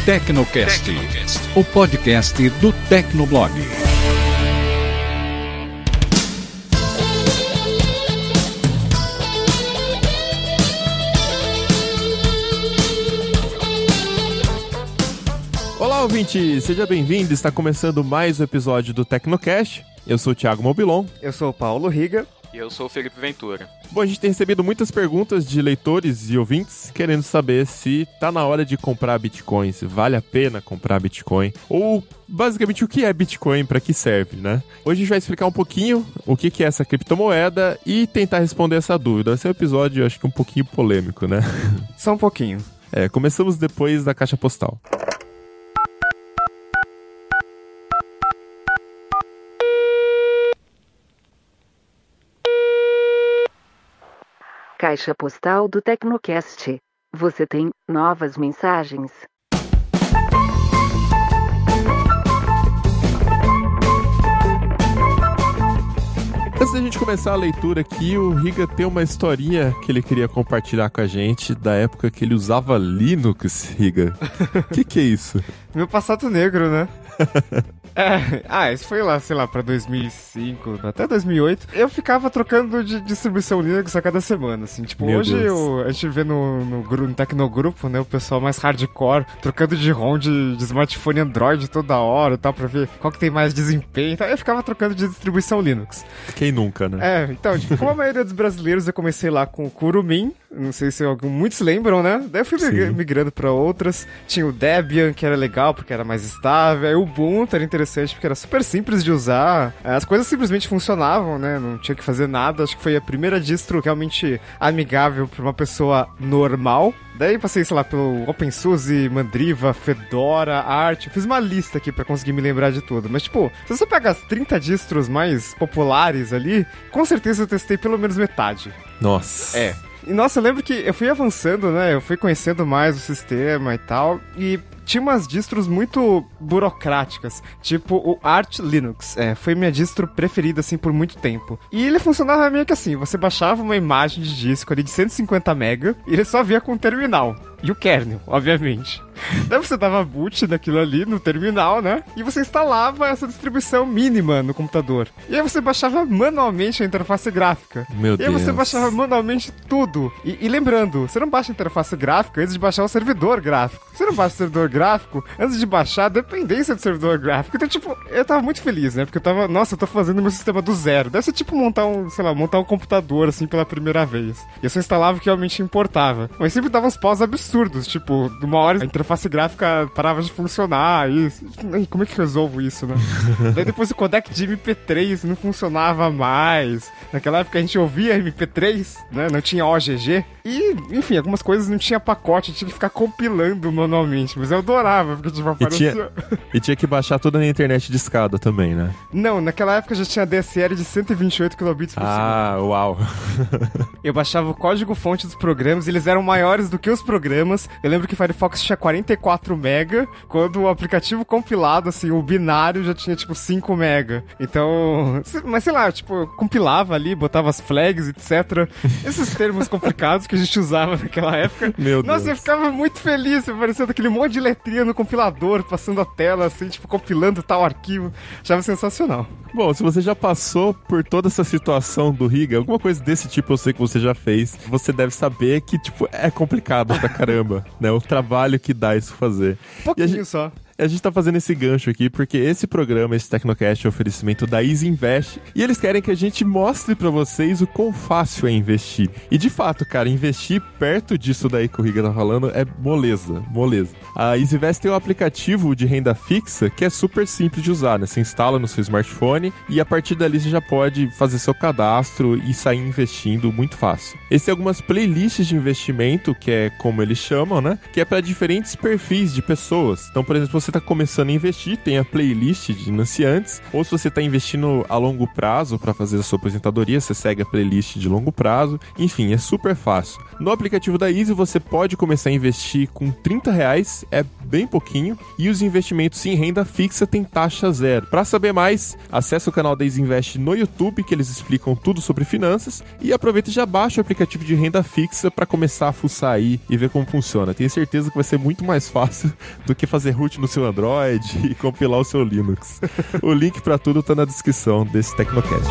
Tecnocast, o podcast do Tecnoblog. Olá, ouvinte! Seja bem-vindo, está começando mais um episódio do Tecnocast. Eu sou o Thiago Mobilon. Eu sou o Paulo Riga. E eu sou o Felipe Ventura. Bom, a gente tem recebido muitas perguntas de leitores e ouvintes querendo saber se tá na hora de comprar Bitcoin, se vale a pena comprar Bitcoin, ou basicamente o que é Bitcoin, para que serve, né? Hoje a gente vai explicar um pouquinho o que é essa criptomoeda e tentar responder essa dúvida. Vai ser um episódio, acho que um pouquinho polêmico, né? Só um pouquinho. Começamos depois da caixa postal. Caixa postal do Tecnocast. Você tem novas mensagens? Antes da gente começar a leitura aqui, o Riga tem uma historinha que ele queria compartilhar com a gente da época que ele usava Linux, Riga. O que é isso? Meu passado negro, né? Isso foi lá, sei lá, pra 2005, até 2008. Eu ficava trocando de distribuição Linux a cada semana, assim. Tipo, Meu hoje Deus. a gente vê no Tecnogrupo, né, o pessoal mais hardcore trocando de ROM de smartphone Android toda hora e tal, pra ver qual que tem mais desempenho. Então eu ficava trocando de distribuição Linux. Quem nunca, né? Então, tipo, como a maioria dos brasileiros, eu comecei lá com o Kurumin. Não sei se muitos lembram, né? Daí eu fui migrando pra outras. Tinha o Debian, que era legal porque era mais estável. Aí o Ubuntu era interessante porque era super simples de usar. As coisas simplesmente funcionavam, né? Não tinha que fazer nada. Acho que foi a primeira distro realmente amigável pra uma pessoa normal. Daí passei, sei lá, pelo OpenSUSE, Mandriva, Fedora, Arch. Eu fiz uma lista aqui pra conseguir me lembrar de tudo. Mas, tipo, se você pegar as 30 distros mais populares ali, com certeza eu testei pelo menos metade. Nossa. E, nossa, eu lembro que eu fui avançando, né? Eu fui conhecendo mais o sistema e tal. E tinha umas distros muito burocráticas, tipo o Arch Linux. Foi minha distro preferida, assim, por muito tempo. E ele funcionava meio que assim, você baixava uma imagem de disco ali de 150 MB e ele só via com o terminal. E o kernel, obviamente. Daí você dava boot daquilo ali no terminal, né? E você instalava essa distribuição mínima no computador. E aí você baixava manualmente a interface gráfica. Meu Deus. E aí você Deus. baixava manualmente tudo. E lembrando, você não baixa a interface gráfica antes de baixar o servidor gráfico. Você não baixa o servidor gráfico antes de baixar a dependência do servidor gráfico. Então, tipo, eu tava muito feliz, né? Porque eu tava, nossa, eu tô fazendo meu sistema do zero. Deve ser tipo montar um computador, assim, pela primeira vez. E eu só instalava o que realmente importava. Mas sempre dava uns paus absurdos. Tipo, de uma hora a interface gráfica parava de funcionar. E como é que eu resolvo isso, né? Daí depois o codec de MP3 não funcionava mais. Naquela época a gente ouvia MP3, né? Não tinha OGG. E, enfim, algumas coisas não tinha pacote, tinha que ficar compilando manualmente. Mas eu adorava, porque tipo, aparecia... E tinha que baixar tudo na internet de escada também, né? Não, naquela época já tinha DSL de 128 kilobits por segundo. Ah, uau. Eu baixava o código-fonte dos programas, eles eram maiores do que os programas. Eu lembro que o Firefox tinha 44 MB, quando o aplicativo compilado, assim, o binário já tinha, tipo, 5 MB. Então, mas sei lá, tipo, eu compilava ali, botava as flags, etc. Esses termos complicados que a gente usava naquela época. Meu Deus. Nossa, eu ficava muito feliz, aparecendo aquele monte de letrinha no compilador, passando a tela, assim, tipo, compilando tal arquivo. Achava sensacional. Bom, se você já passou por toda essa situação do Riga, alguma coisa desse tipo eu sei que você já fez, você deve saber que, tipo, é complicado pra caramba, né? O trabalho que dá isso fazer. Pouquinho só. A gente tá fazendo esse gancho aqui porque esse programa, esse Tecnocast, é um oferecimento da Easy Invest e eles querem que a gente mostre pra vocês o quão fácil é investir. E de fato, cara, investir perto disso daí que o Riga tá falando é moleza. A Easy Invest tem um aplicativo de renda fixa que é super simples de usar, né? Você instala no seu smartphone e a partir dali você já pode fazer seu cadastro e sair investindo muito fácil. Eles têm algumas playlists de investimento, que é como eles chamam, né? Que é para diferentes perfis de pessoas. Então, por exemplo, você você está começando a investir, tem a playlist de iniciantes, ou se você está investindo a longo prazo para fazer a sua aposentadoria, você segue a playlist de longo prazo. Enfim, é super fácil. No aplicativo da Easy você pode começar a investir com R$30, é bem pouquinho, e os investimentos em renda fixa tem taxa zero. Para saber mais, acesse o canal da Easy Invest no YouTube, que eles explicam tudo sobre finanças, e aproveita e já baixa o aplicativo de renda fixa para começar a fuçar aí e ver como funciona. Tenho certeza que vai ser muito mais fácil do que fazer root no seu Android e compilar o seu Linux. O link para tudo tá na descrição desse Tecnocast.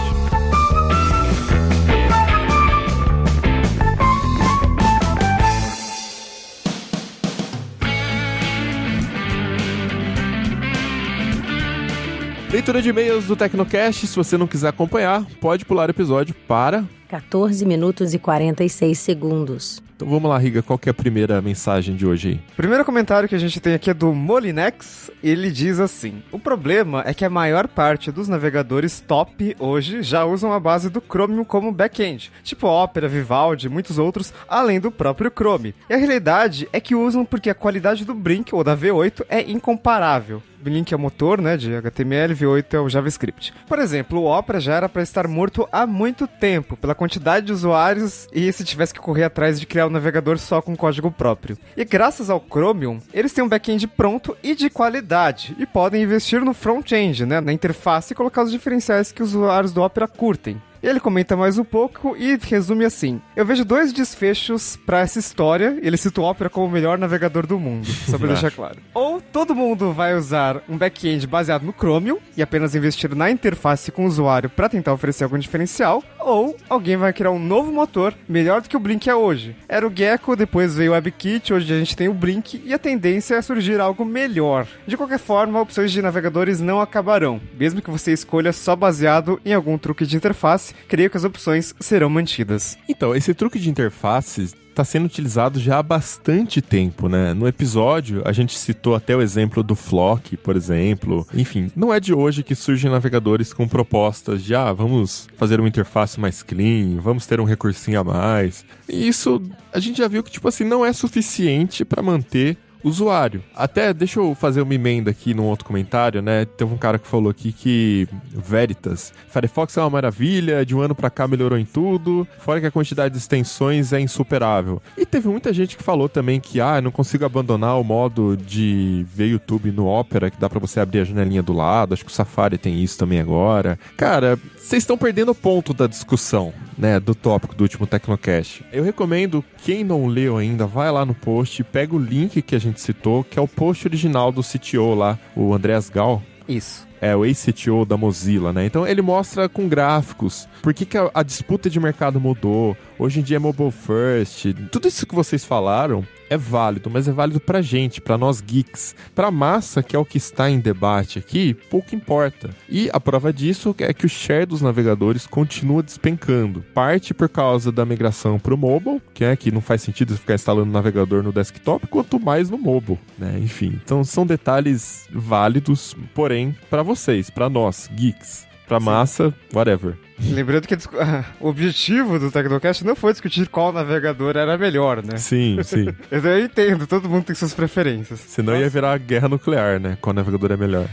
Leitura de e-mails do Tecnocast. Se você não quiser acompanhar, pode pular o episódio para 14 minutos e 46 segundos. Então vamos lá, Riga, qual que é a primeira mensagem de hoje aí? O primeiro comentário que a gente tem aqui é do Molinex. Ele diz assim: o problema é que a maior parte dos navegadores top hoje já usam a base do Chromium como back-end, tipo Opera, Vivaldi e muitos outros, além do próprio Chrome. E a realidade é que usam porque a qualidade do Brink ou da V8 é incomparável. Blink é o motor, né, de HTML, V8 é o JavaScript. Por exemplo, o Opera já era para estar morto há muito tempo, pela quantidade de usuários e se tivesse que correr atrás de criar um navegador só com código próprio. E graças ao Chromium, eles têm um back-end pronto e de qualidade, e podem investir no front-end, né, na interface e colocar os diferenciais que os usuários do Opera curtem. Ele comenta mais um pouco e resume assim: eu vejo 2 desfechos pra essa história. Ele cita o Opera como o melhor navegador do mundo, só pra deixar claro. Ou todo mundo vai usar um back-end baseado no Chromium e apenas investir na interface com o usuário pra tentar oferecer algum diferencial, ou alguém vai criar um novo motor melhor do que o Blink é hoje. Era o Gecko, depois veio o WebKit, hoje a gente tem o Blink e a tendência é surgir algo melhor. De qualquer forma, opções de navegadores não acabarão, mesmo que você escolha só baseado em algum truque de interface. Creio que as opções serão mantidas. Então, esse truque de interfaces está sendo utilizado já há bastante tempo, né? No episódio, a gente citou até o exemplo do Flock, por exemplo. Enfim, não é de hoje que surgem navegadores com propostas de, vamos fazer uma interface mais clean, vamos ter um recursinho a mais. E isso, a gente já viu que, tipo assim, não é suficiente para manter usuário. Até, deixa eu fazer uma emenda aqui num outro comentário, né? Teve um cara que falou aqui que Veritas, Firefox é uma maravilha, de um ano pra cá melhorou em tudo, fora que a quantidade de extensões é insuperável. E teve muita gente que falou também que, não consigo abandonar o modo de ver YouTube no Opera, que dá pra você abrir a janelinha do lado, acho que o Safari tem isso também agora. Cara, vocês estão perdendo o ponto da discussão, né, do tópico do último Tecnocast. Eu recomendo, quem não leu ainda, vai lá no post, pega o link que a gente citou, que é o post original do CTO lá, o Andreas Gall. Isso. É, o ex-CTO da Mozilla, né? Então ele mostra com gráficos por que a disputa de mercado mudou. Hoje em dia é mobile first. Tudo isso que vocês falaram é válido, mas é válido pra gente, pra nós geeks. Pra massa, que é o que está em debate aqui, pouco importa. E a prova disso é que o share dos navegadores continua despencando. Parte por causa da migração pro mobile, que não faz sentido ficar instalando navegador no desktop, quanto mais no mobile, né? Enfim, então são detalhes válidos, porém, pra vocês, pra nós, geeks. Pra massa, whatever. Lembrando que o objetivo do Tecnocast não foi discutir qual navegador era melhor, né? Sim, sim. Eu entendo, todo mundo tem suas preferências. Senão ia virar guerra nuclear, né? Qual navegador é melhor.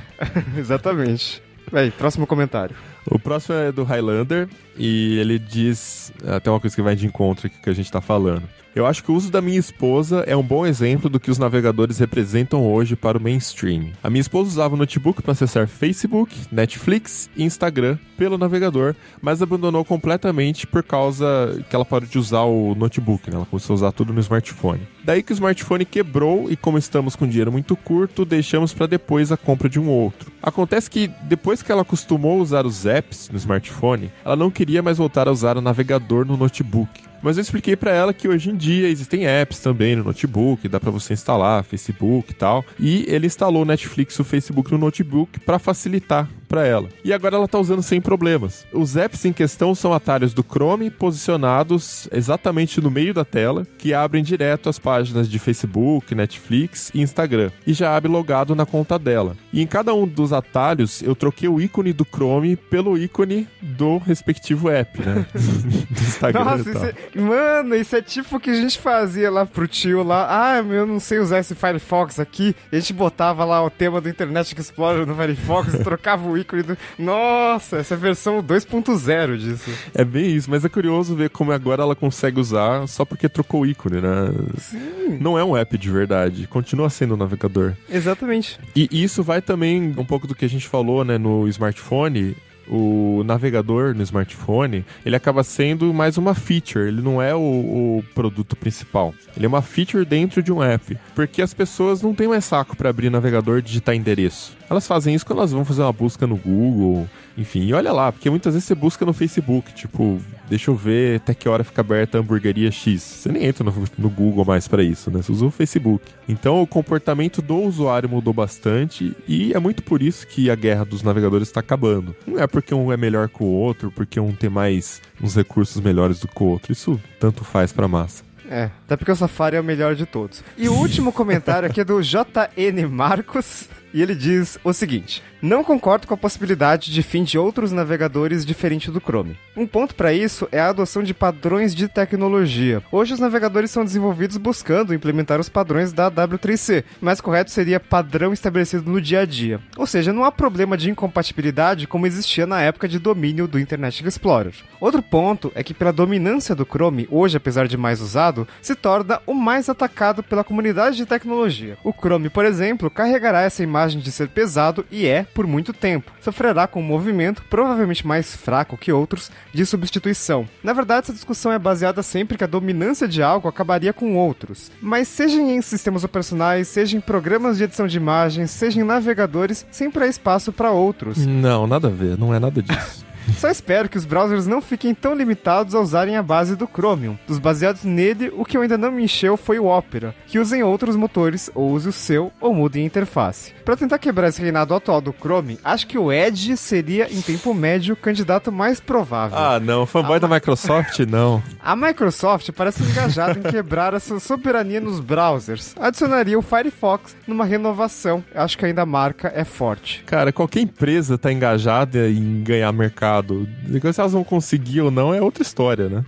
Exatamente. Bem, próximo comentário. O próximo é do Highlander e ele diz até uma coisa que vai de encontro aqui que a gente tá falando. Eu acho que o uso da minha esposa é um bom exemplo do que os navegadores representam hoje para o mainstream. A minha esposa usava o notebook para acessar Facebook, Netflix e Instagram pelo navegador, mas abandonou completamente por causa que ela parou de usar o notebook, né? Ela começou a usar tudo no smartphone. Daí que o smartphone quebrou e, como estamos com dinheiro muito curto, deixamos para depois a compra de um outro. Acontece que depois que ela acostumou a usar os apps no smartphone, ela não queria mais voltar a usar o navegador no notebook. Mas eu expliquei pra ela que hoje em dia existem apps também no notebook, dá pra você instalar Facebook e tal. E ele instalou o Netflix e o Facebook no notebook pra facilitar para ela. E agora ela tá usando sem problemas. Os apps em questão são atalhos do Chrome posicionados exatamente no meio da tela, que abrem direto as páginas de Facebook, Netflix e Instagram. E já abre logado na conta dela. E em cada um dos atalhos, eu troquei o ícone do Chrome pelo ícone do respectivo app, né? Do Instagram. Nossa, mano, isso é tipo o que a gente fazia lá pro tio lá. Ah, eu não sei usar esse Firefox aqui. E a gente botava lá o tema do Internet Explorer no Firefox e trocava o ícone do... Nossa, essa é a versão 2.0 disso. É bem isso, mas é curioso ver como agora ela consegue usar só porque trocou o ícone, né? Sim. Não é um app de verdade, continua sendo um navegador. Exatamente. E isso vai também um pouco do que a gente falou, né, no smartphone. O navegador no smartphone, ele acaba sendo mais uma feature, ele não é o produto principal. Ele é uma feature dentro de um app, porque as pessoas não têm mais saco para abrir navegador e digitar endereço. Elas fazem isso quando elas vão fazer uma busca no Google, enfim, e olha lá, porque muitas vezes você busca no Facebook, tipo, deixa eu ver até que hora fica aberta a hamburgueria X. Você nem entra no Google mais para isso, né? Você usa o Facebook. Então o comportamento do usuário mudou bastante e é muito por isso que a guerra dos navegadores está acabando. Não é porque um é melhor que o outro, porque um tem mais uns recursos melhores do que o outro. Isso tanto faz pra massa. É, até porque o Safari é o melhor de todos. E o último comentário aqui é do JN Marcos, e ele diz o seguinte: não concordo com a possibilidade de fim de outros navegadores diferente do Chrome. Um ponto para isso é a adoção de padrões de tecnologia. Hoje os navegadores são desenvolvidos buscando implementar os padrões da W3C. Mais correto seria padrão estabelecido no dia a dia. Ou seja, não há problema de incompatibilidade como existia na época de domínio do Internet Explorer. Outro ponto é que pela dominância do Chrome, hoje apesar de mais usado, se torna o mais atacado pela comunidade de tecnologia. O Chrome, por exemplo, carregará essa imagem de ser pesado e por muito tempo. Sofrerá com um movimento, provavelmente mais fraco que outros, de substituição. Na verdade, essa discussão é baseada sempre que a dominância de algo acabaria com outros. Mas seja em sistemas operacionais, seja em programas de edição de imagens, seja em navegadores, sempre há espaço para outros. Não, nada a ver, não é nada disso. Só espero que os browsers não fiquem tão limitados a usarem a base do Chromium. Dos baseados nele, o que ainda não me encheu foi o Opera, que usem outros motores, ou use o seu, ou mudem a interface. Para tentar quebrar esse reinado atual do Chrome, acho que o Edge seria, em tempo médio, o candidato mais provável. Ah, não, fanboy da Microsoft, não. A Microsoft parece engajada em quebrar essa soberania nos browsers. Adicionaria o Firefox numa renovação. Acho que ainda a marca é forte. Cara, qualquer empresa tá engajada em ganhar mercado. Se elas vão conseguir ou não é outra história, né?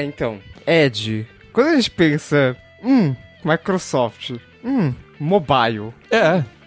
Então, Edge. Quando a gente pensa, Microsoft, mobile.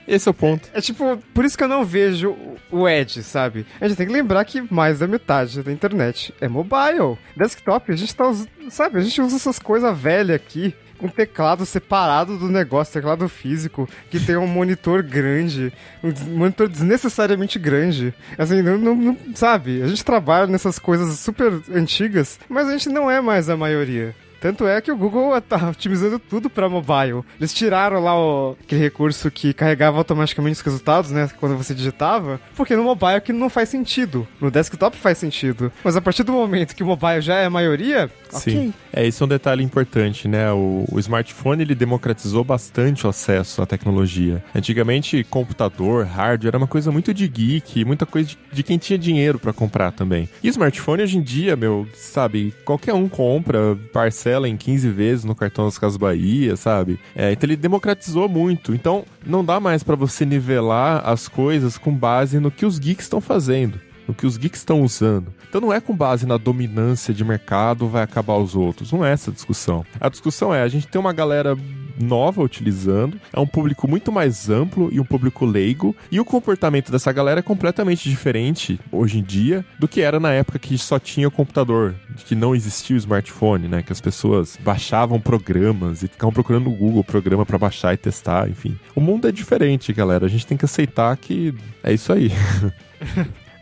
Esse é o ponto. É tipo, por isso que eu não vejo o Edge, sabe? A gente tem que lembrar que mais da metade da internet é mobile. Desktop, a gente tá usando, sabe? A gente usa essas coisas velhas aqui, com teclado separado do negócio, teclado físico, que tem um monitor grande, um monitor desnecessariamente grande. Assim, não sabe? A gente trabalha nessas coisas super antigas, mas a gente não é mais a maioria. Tanto é que o Google tá otimizando tudo para mobile. Eles tiraram lá aquele recurso que carregava automaticamente os resultados, né, quando você digitava, porque no mobile aquilo não faz sentido. No desktop faz sentido. Mas a partir do momento que o mobile já é a maioria, sim. Ok. Isso é um detalhe importante, né? O smartphone, ele democratizou bastante o acesso à tecnologia. Antigamente, computador, hardware, era uma coisa muito de geek, muita coisa de quem tinha dinheiro para comprar também. E smartphone, hoje em dia, sabe, qualquer um compra, parcela em 15 vezes no cartão das Casas Bahia, sabe? Então ele democratizou muito. Então não dá mais pra você nivelar as coisas com base no que os geeks estão fazendo, no que os geeks estão usando. Então não é com base na dominância de mercado vai acabar os outros. Não é essa a discussão. A discussão é, a gente tem uma galera nova utilizando, é um público muito mais amplo e um público leigo, e o comportamento dessa galera é completamente diferente hoje em dia do que era na época que só tinha o computador, que não existia o smartphone, né, que as pessoas baixavam programas e ficavam procurando no Google programa pra baixar e testar, enfim. O mundo é diferente, galera, a gente tem que aceitar que é isso aí.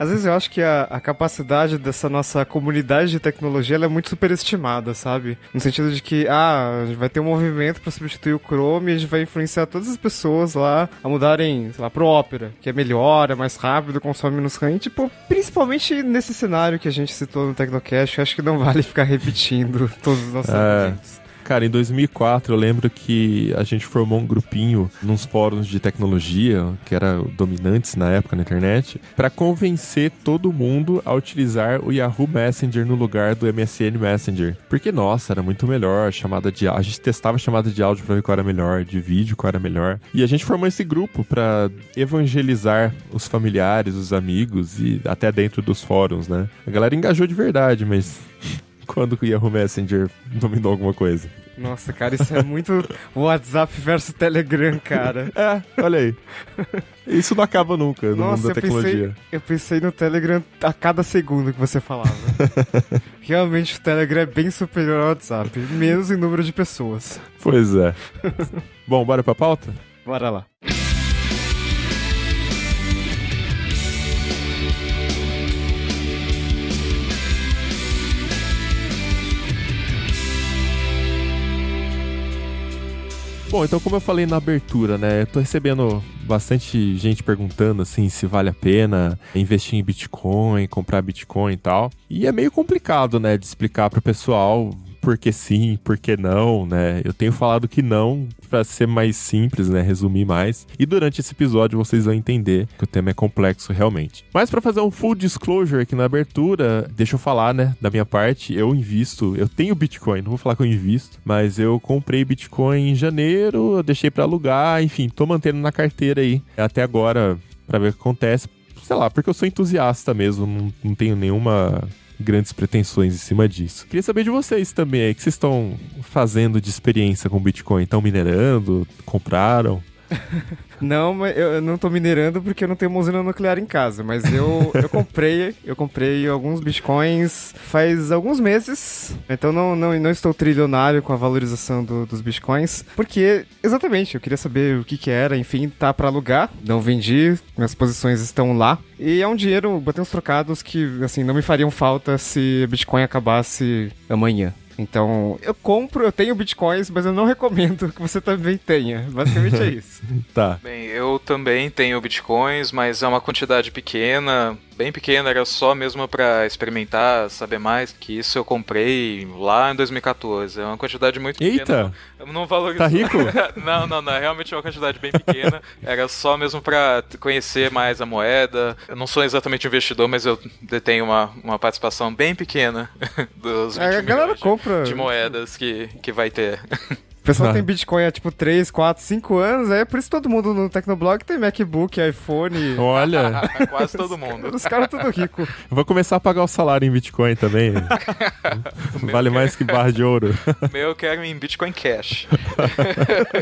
Às vezes eu acho que a capacidade dessa nossa comunidade de tecnologia ela é muito superestimada, sabe? No sentido de que, a gente vai ter um movimento para substituir o Chrome e a gente vai influenciar todas as pessoas lá a mudarem, sei lá, pro Opera, que é melhor, é mais rápido, consome menos RAM. E, tipo, principalmente nesse cenário que a gente citou no Tecnocast, eu acho que não vale ficar repetindo todos os nossos argumentos. Cara, em 2004 eu lembro que a gente formou um grupinho nos fóruns de tecnologia, que era dominantes na época na internet, pra convencer todo mundo a utilizar o Yahoo Messenger no lugar do MSN Messenger. Porque, nossa, era muito melhor, a gente testava a chamada de áudio pra ver qual era melhor, de vídeo qual era melhor. E a gente formou esse grupo pra evangelizar os familiares, os amigos e até dentro dos fóruns, né? A galera engajou de verdade, mas quando que o Yahoo Messenger dominou alguma coisa? Nossa, cara, isso é muito WhatsApp versus Telegram, cara. Olha aí. Isso não acaba nunca no mundo da tecnologia. Eu pensei no Telegram a cada segundo que você falava. Realmente o Telegram é bem superior ao WhatsApp, menos em número de pessoas. Pois é. Bom, bora pra pauta? Bora lá. Bom, então como eu falei na abertura, né, eu tô recebendo bastante gente perguntando, assim, se vale a pena investir em Bitcoin, comprar Bitcoin e tal. E é meio complicado, né, de explicar pro pessoal por que sim, por que não, né? Eu tenho falado que não para ser mais simples, né? Resumir mais. E durante esse episódio vocês vão entender que o tema é complexo realmente. Mas para fazer um full disclosure aqui na abertura, deixa eu falar, né? Da minha parte, eu tenho Bitcoin, não vou falar que eu invisto, mas eu comprei Bitcoin em janeiro, eu deixei para alugar, enfim, tô mantendo na carteira aí até agora para ver o que acontece. Sei lá, porque eu sou entusiasta mesmo, não tenho nenhuma grandes pretensões em cima disso. Queria saber de vocês também aí, o que vocês estão fazendo de experiência com Bitcoin? Estão minerando? Compraram? Não, mas eu não tô minerando porque eu não tenho uma usina nuclear em casa, mas eu comprei alguns bitcoins faz alguns meses, então não estou trilionário com a valorização dos bitcoins, porque, exatamente, eu queria saber o que era, enfim, tá pra alugar, não vendi, minhas posições estão lá, e é um dinheiro, botei uns trocados que, assim, não me fariam falta se Bitcoin acabasse amanhã. Então, eu tenho bitcoins, mas eu não recomendo que você também tenha. Basicamente é isso. Tá. Bem, eu também tenho bitcoins, mas é uma quantidade pequena, bem pequena, era só mesmo pra experimentar, saber mais, que isso eu comprei lá em 2014. É uma quantidade muito pequena. Eita! Eu não valorizo. Tá rico? Não, é realmente uma quantidade bem pequena. Era só mesmo pra conhecer mais a moeda. Eu não sou exatamente investidor, mas eu detenho uma participação bem pequena dos 20 a galera compra de moedas que vai ter. O pessoal tem Bitcoin há tipo 3, 4, 5 anos, é por isso todo mundo no Tecnoblog tem MacBook, iPhone. Olha! Quase todo mundo. Os caras tudo rico. Eu vou começar a pagar o salário em Bitcoin também. Vale mais que barra de ouro. Meu, eu quero em Bitcoin Cash.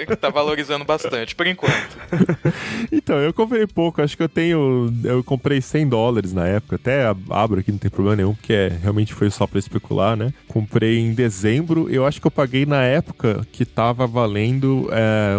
Que tá valorizando bastante, por enquanto. Então, eu comprei pouco, acho que eu comprei $100 na época, até abro aqui, não tem problema nenhum, porque realmente foi só pra especular, né? Comprei em dezembro, eu acho que eu paguei na época que tava valendo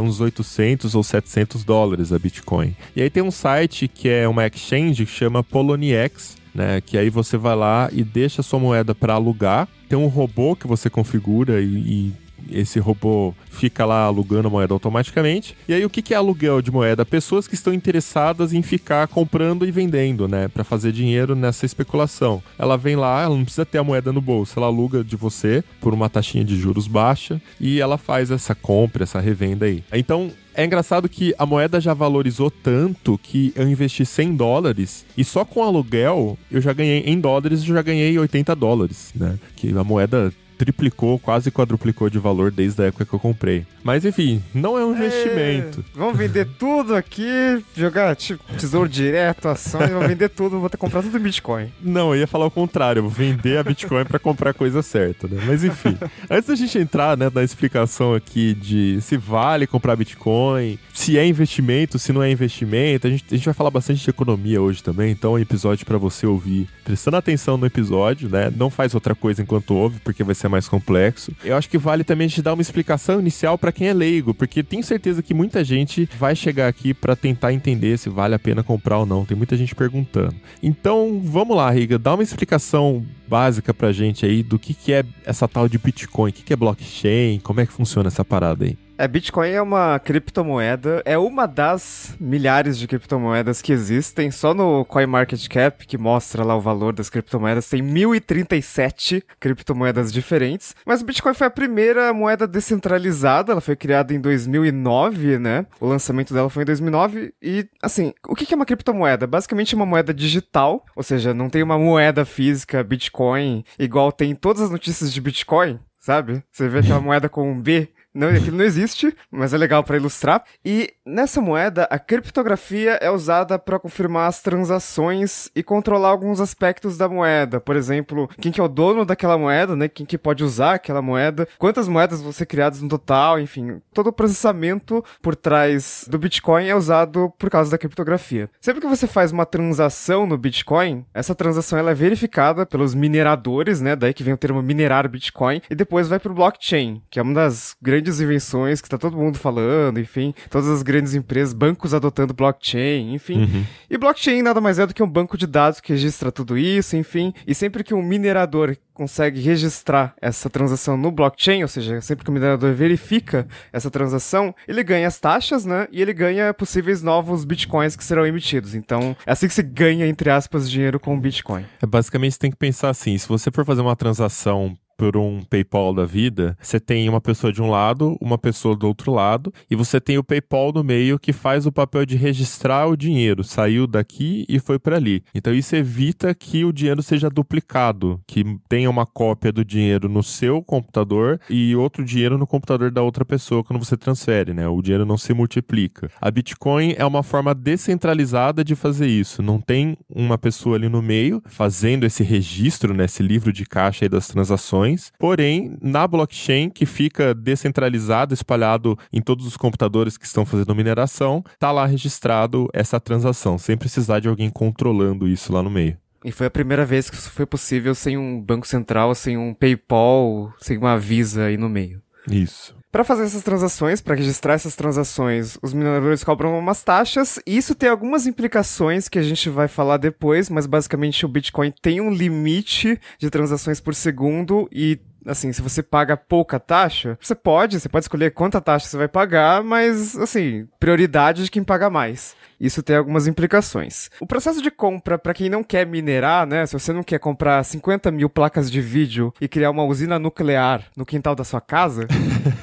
uns $800 ou $700 a Bitcoin. E aí tem um site que é uma exchange que chama Poloniex, né, que aí você vai lá e deixa a sua moeda para alugar. Tem um robô que você configura e esse robô fica lá alugando a moeda automaticamente. E aí o que é aluguel de moeda? Pessoas que estão interessadas em ficar comprando e vendendo, né? Para fazer dinheiro nessa especulação. Ela vem lá, ela não precisa ter a moeda no bolso. Ela aluga de você por uma taxinha de juros baixa e ela faz essa compra, essa revenda aí. Então, é engraçado que a moeda já valorizou tanto que eu investi $100 e só com aluguel eu já ganhei em dólares, eu já ganhei $80, né? Que a moeda triplicou, quase quadruplicou de valor desde a época que eu comprei. Mas enfim, não é um investimento. Vamos vender tudo aqui, jogar tipo tesouro direto, ações, vamos vender tudo, vou ter que comprar tudo em Bitcoin. Não, eu ia falar o contrário, eu vou vender a Bitcoin pra comprar a coisa certa, né? Mas enfim, antes da gente entrar, né, na explicação aqui de se vale comprar Bitcoin, se é investimento, se não é investimento, a gente vai falar bastante de economia hoje também, então é um episódio pra você ouvir prestando atenção no episódio, né? Não faz outra coisa enquanto ouve, porque vai ser mais complexo. Eu acho que vale também a gente dar uma explicação inicial pra quem é leigo, porque tenho certeza que muita gente vai chegar aqui pra tentar entender se vale a pena comprar ou não. Tem muita gente perguntando. Então, vamos lá, Riga, dá uma explicação básica pra gente aí do que é essa tal de Bitcoin, o que é blockchain, como é que funciona essa parada aí? Bitcoin é uma criptomoeda, é uma das milhares de criptomoedas que existem. Só no CoinMarketCap, que mostra lá o valor das criptomoedas, tem 1.037 criptomoedas diferentes. Mas o Bitcoin foi a primeira moeda descentralizada, ela foi criada em 2009, né? O lançamento dela foi em 2009 e, assim, o que é uma criptomoeda? Basicamente é uma moeda digital, ou seja, não tem uma moeda física, Bitcoin, igual tem em todas as notícias de Bitcoin, sabe? Você vê aquela moeda com um B. Não, aquilo não existe, mas é legal para ilustrar. E nessa moeda, a criptografia é usada para confirmar as transações e controlar alguns aspectos da moeda. Por exemplo, quem que é o dono daquela moeda, né? Quem que pode usar aquela moeda, quantas moedas vão ser criadas no total, enfim. Todo o processamento por trás do Bitcoin é usado por causa da criptografia. Sempre que você faz uma transação no Bitcoin, essa transação ela é verificada pelos mineradores, né? Daí que vem o termo minerar Bitcoin, e depois vai para o blockchain, que é uma das grandes invenções que tá todo mundo falando, enfim, todas as grandes empresas, bancos adotando blockchain, enfim. E blockchain nada mais é do que um banco de dados que registra tudo isso, enfim, e sempre que um minerador consegue registrar essa transação no blockchain, ou seja, sempre que o minerador verifica essa transação, ele ganha as taxas, né, e ele ganha possíveis novos bitcoins que serão emitidos. Então, é assim que se ganha, entre aspas, dinheiro com o Bitcoin. Basicamente, você tem que pensar assim, se você for fazer uma transação por um PayPal da vida, você tem uma pessoa de um lado, uma pessoa do outro lado, e você tem o PayPal no meio que faz o papel de registrar o dinheiro, saiu daqui e foi para ali. Então isso evita que o dinheiro seja duplicado, que tenha uma cópia do dinheiro no seu computador e outro dinheiro no computador da outra pessoa quando você transfere, né? O dinheiro não se multiplica. A Bitcoin é uma forma descentralizada de fazer isso. Não tem uma pessoa ali no meio fazendo esse registro, né? Esse livro de caixa aí das transações. Porém, na blockchain, que fica descentralizado, espalhado em todos os computadores que estão fazendo mineração, tá lá registrado essa transação, sem precisar de alguém controlando isso lá no meio. E foi a primeira vez que isso foi possível sem um banco central, sem um PayPal, sem uma Visa aí no meio. Isso. Para fazer essas transações, para registrar essas transações, os mineradores cobram umas taxas, e isso tem algumas implicações que a gente vai falar depois, mas basicamente o Bitcoin tem um limite de transações por segundo e, assim, se você paga pouca taxa, você pode escolher quanta taxa você vai pagar, mas, assim, prioridade de quem paga mais. Isso tem algumas implicações. O processo de compra, para quem não quer minerar, né? Se você não quer comprar 50 mil placas de vídeo e criar uma usina nuclear no quintal da sua casa,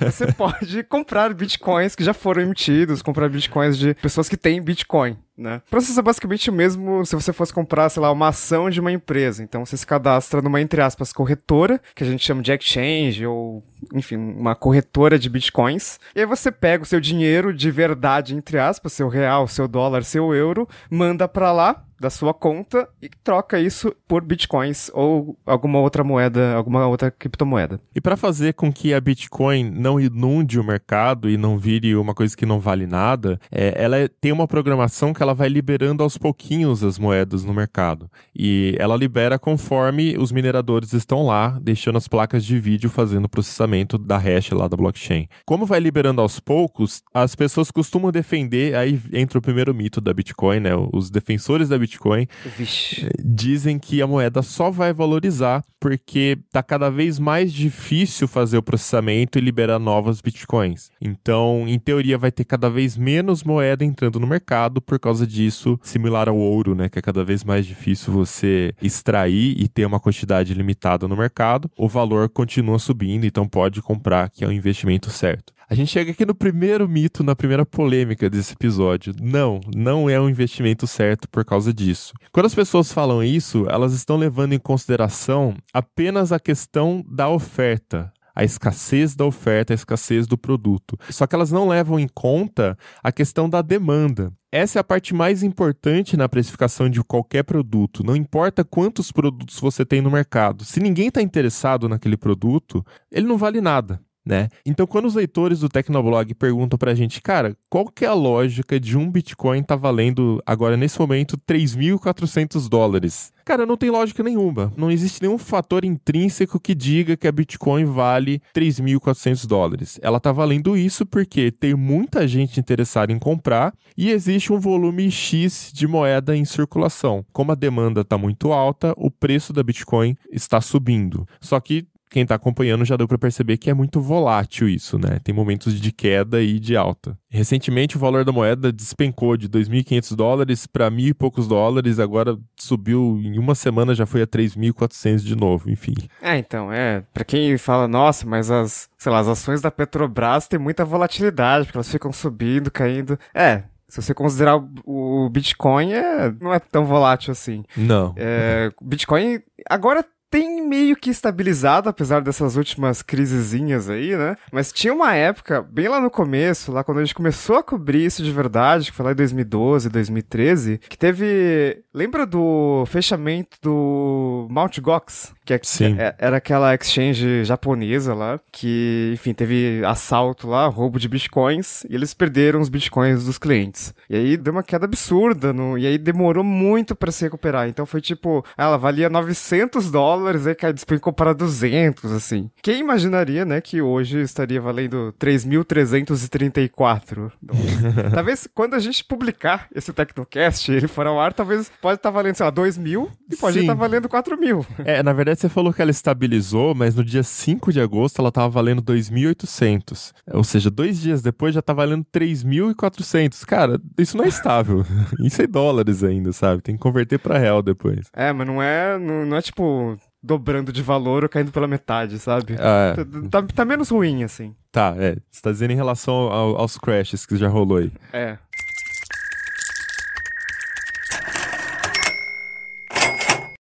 você pode comprar bitcoins que já foram emitidos, comprar bitcoins de pessoas que têm bitcoin, né? O processo é basicamente o mesmo se você fosse comprar, sei lá, uma ação de uma empresa. Então você se cadastra numa, entre aspas, corretora, que a gente chama de exchange, ou, enfim, uma corretora de bitcoins. E aí você pega o seu dinheiro de verdade, entre aspas, seu real, seu dólar, seu euro, manda pra lá, da sua conta, e troca isso por bitcoins ou alguma outra moeda, alguma outra criptomoeda. E para fazer com que a Bitcoin não inunde o mercado e não vire uma coisa que não vale nada, ela tem uma programação que ela vai liberando aos pouquinhos as moedas no mercado. E ela libera conforme os mineradores estão lá, deixando as placas de vídeo fazendo o processamento da hash lá da blockchain. Como vai liberando aos poucos, as pessoas costumam defender, aí entra o primeiro mito da Bitcoin, né? Os defensores da Bitcoin dizem que a moeda só vai valorizar porque tá cada vez mais difícil fazer o processamento e liberar novas Bitcoins. Então, em teoria, vai ter cada vez menos moeda entrando no mercado por causa disso, similar ao ouro, né? Que é cada vez mais difícil você extrair e ter uma quantidade limitada no mercado. O valor continua subindo, então pode comprar, que é o investimento certo. A gente chega aqui no primeiro mito, na primeira polêmica desse episódio. Não é um investimento certo por causa disso. Quando as pessoas falam isso, elas estão levando em consideração apenas a questão da oferta. A escassez da oferta, a escassez do produto. Só que elas não levam em conta a questão da demanda. Essa é a parte mais importante na precificação de qualquer produto. Não importa quantos produtos você tem no mercado. Se ninguém está interessado naquele produto, ele não vale nada, né? Então, quando os leitores do Tecnoblog perguntam pra gente, cara, qual que é a lógica de um Bitcoin tá valendo agora, nesse momento, $3.400? Cara, não tem lógica nenhuma. Não existe nenhum fator intrínseco que diga que a Bitcoin vale $3.400. Ela tá valendo isso porque tem muita gente interessada em comprar e existe um volume X de moeda em circulação. Como a demanda tá muito alta, o preço da Bitcoin está subindo. Só que quem tá acompanhando já deu pra perceber que é muito volátil isso, né? Tem momentos de queda e de alta. Recentemente, o valor da moeda despencou de $2.500 para $1.000 e poucos, agora subiu em uma semana, já foi a 3.400 de novo, enfim. Então, pra quem fala, nossa, mas as ações da Petrobras têm muita volatilidade, porque elas ficam subindo, caindo. Se você considerar o Bitcoin, não é tão volátil assim. Não. O Bitcoin agora tem meio que estabilizado, apesar dessas últimas crisezinhas aí, né? Mas tinha uma época, bem lá no começo, lá quando a gente começou a cobrir isso de verdade, que foi lá em 2012, 2013, que teve... Lembra do fechamento do Mt. Gox? Que era aquela exchange japonesa lá, que, enfim, teve assalto lá, roubo de bitcoins, e eles perderam os bitcoins dos clientes. E aí deu uma queda absurda, e aí demorou muito pra se recuperar. Então foi tipo, ela valia $900, aí cai despencou para 200, assim. Quem imaginaria, né, que hoje estaria valendo 3.334? Talvez quando a gente publicar esse Tecnocast, ele for ao ar, talvez pode estar valendo, sei lá, 2.000 e pode estar valendo 4.000. Na verdade você falou que ela estabilizou, mas no dia 5 de agosto ela estava valendo 2.800. Ou seja, 2 dias depois já tá valendo 3.400. Cara, isso não é estável. Isso é dólares ainda, sabe? Tem que converter para real depois. Mas não é tipo... dobrando de valor ou caindo pela metade, sabe? Tá menos ruim, assim. Tá, você tá dizendo em relação aos crashes que já rolou aí.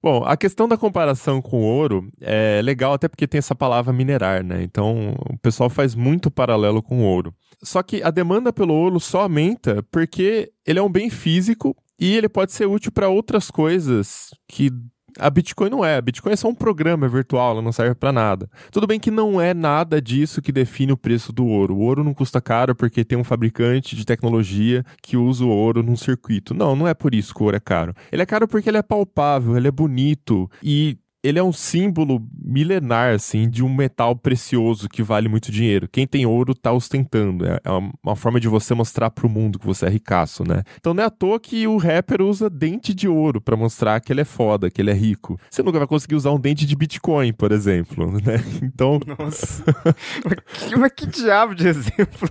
Bom, a questão da comparação com o ouro é legal até porque tem essa palavra minerar, né? Então, o pessoal faz muito paralelo com o ouro. Só que a demanda pelo ouro só aumenta porque ele é um bem físico e ele pode ser útil para outras coisas que a Bitcoin não é. A Bitcoin é só um programa virtual, ela não serve pra nada. Tudo bem que não é nada disso que define o preço do ouro. O ouro não custa caro porque tem um fabricante de tecnologia que usa o ouro num circuito. Não é por isso que o ouro é caro. Ele é caro porque ele é palpável, ele é bonito e ele é um símbolo milenar, assim, de um metal precioso que vale muito dinheiro. Quem tem ouro tá ostentando. É uma forma de você mostrar pro mundo que você é ricaço, né? Então não é à toa que o rapper usa dente de ouro pra mostrar que ele é foda, que ele é rico. Você nunca vai conseguir usar um dente de Bitcoin, por exemplo, né? Então... Nossa. Mas que diabo de exemplo?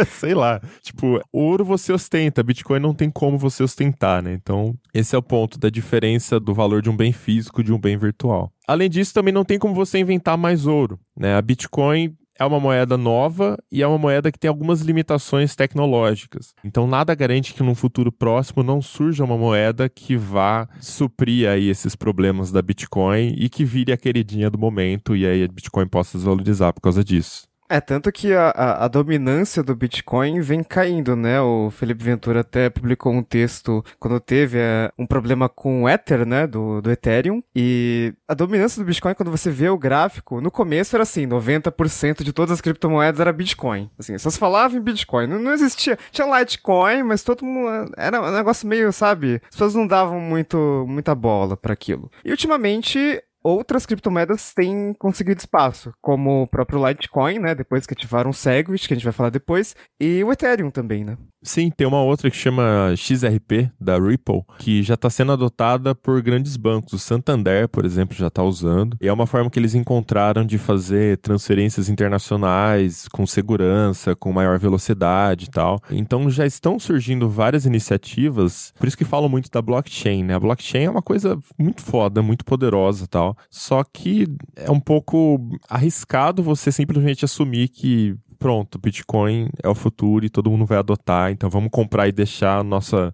Sei lá. Tipo, ouro você ostenta, Bitcoin não tem como você ostentar, né? Então, esse é o ponto da diferença do valor de um bem físico de um bem virtual. Além disso, também não tem como você inventar mais ouro, né? A Bitcoin é uma moeda nova e é uma moeda que tem algumas limitações tecnológicas. Então, nada garante que num futuro próximo não surja uma moeda que vá suprir aí esses problemas da Bitcoin e que vire a queridinha do momento e aí a Bitcoin possa desvalorizar por causa disso. Tanto que a dominância do Bitcoin vem caindo, né? O Felipe Ventura até publicou um texto quando teve um problema com o Ether, né? Do Ethereum. E a dominância do Bitcoin, quando você vê o gráfico, no começo era assim, 90% de todas as criptomoedas era Bitcoin. Assim, só se falava em Bitcoin. Não existia. Tinha Litecoin, mas todo mundo... Era um negócio meio, sabe? As pessoas não davam muita bola para aquilo. E ultimamente... outras criptomoedas têm conseguido espaço, como o próprio Litecoin, né? Depois que ativaram o Segwit, que a gente vai falar depois, e o Ethereum também, né? Sim, tem uma outra que chama XRP, da Ripple, que já está sendo adotada por grandes bancos. O Santander, por exemplo, já está usando. E é uma forma que eles encontraram de fazer transferências internacionais com segurança, com maior velocidade e tal. Então já estão surgindo várias iniciativas, por isso que falam muito da blockchain, né? A blockchain é uma coisa muito foda, muito poderosa e tal. Só que é um pouco arriscado você simplesmente assumir que pronto, Bitcoin é o futuro e todo mundo vai adotar, então vamos comprar e deixar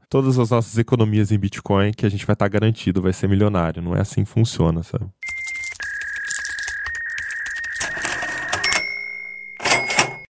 todas as nossas economias em Bitcoin que a gente vai estar garantido, vai ser milionário. Não é assim que funciona, sabe?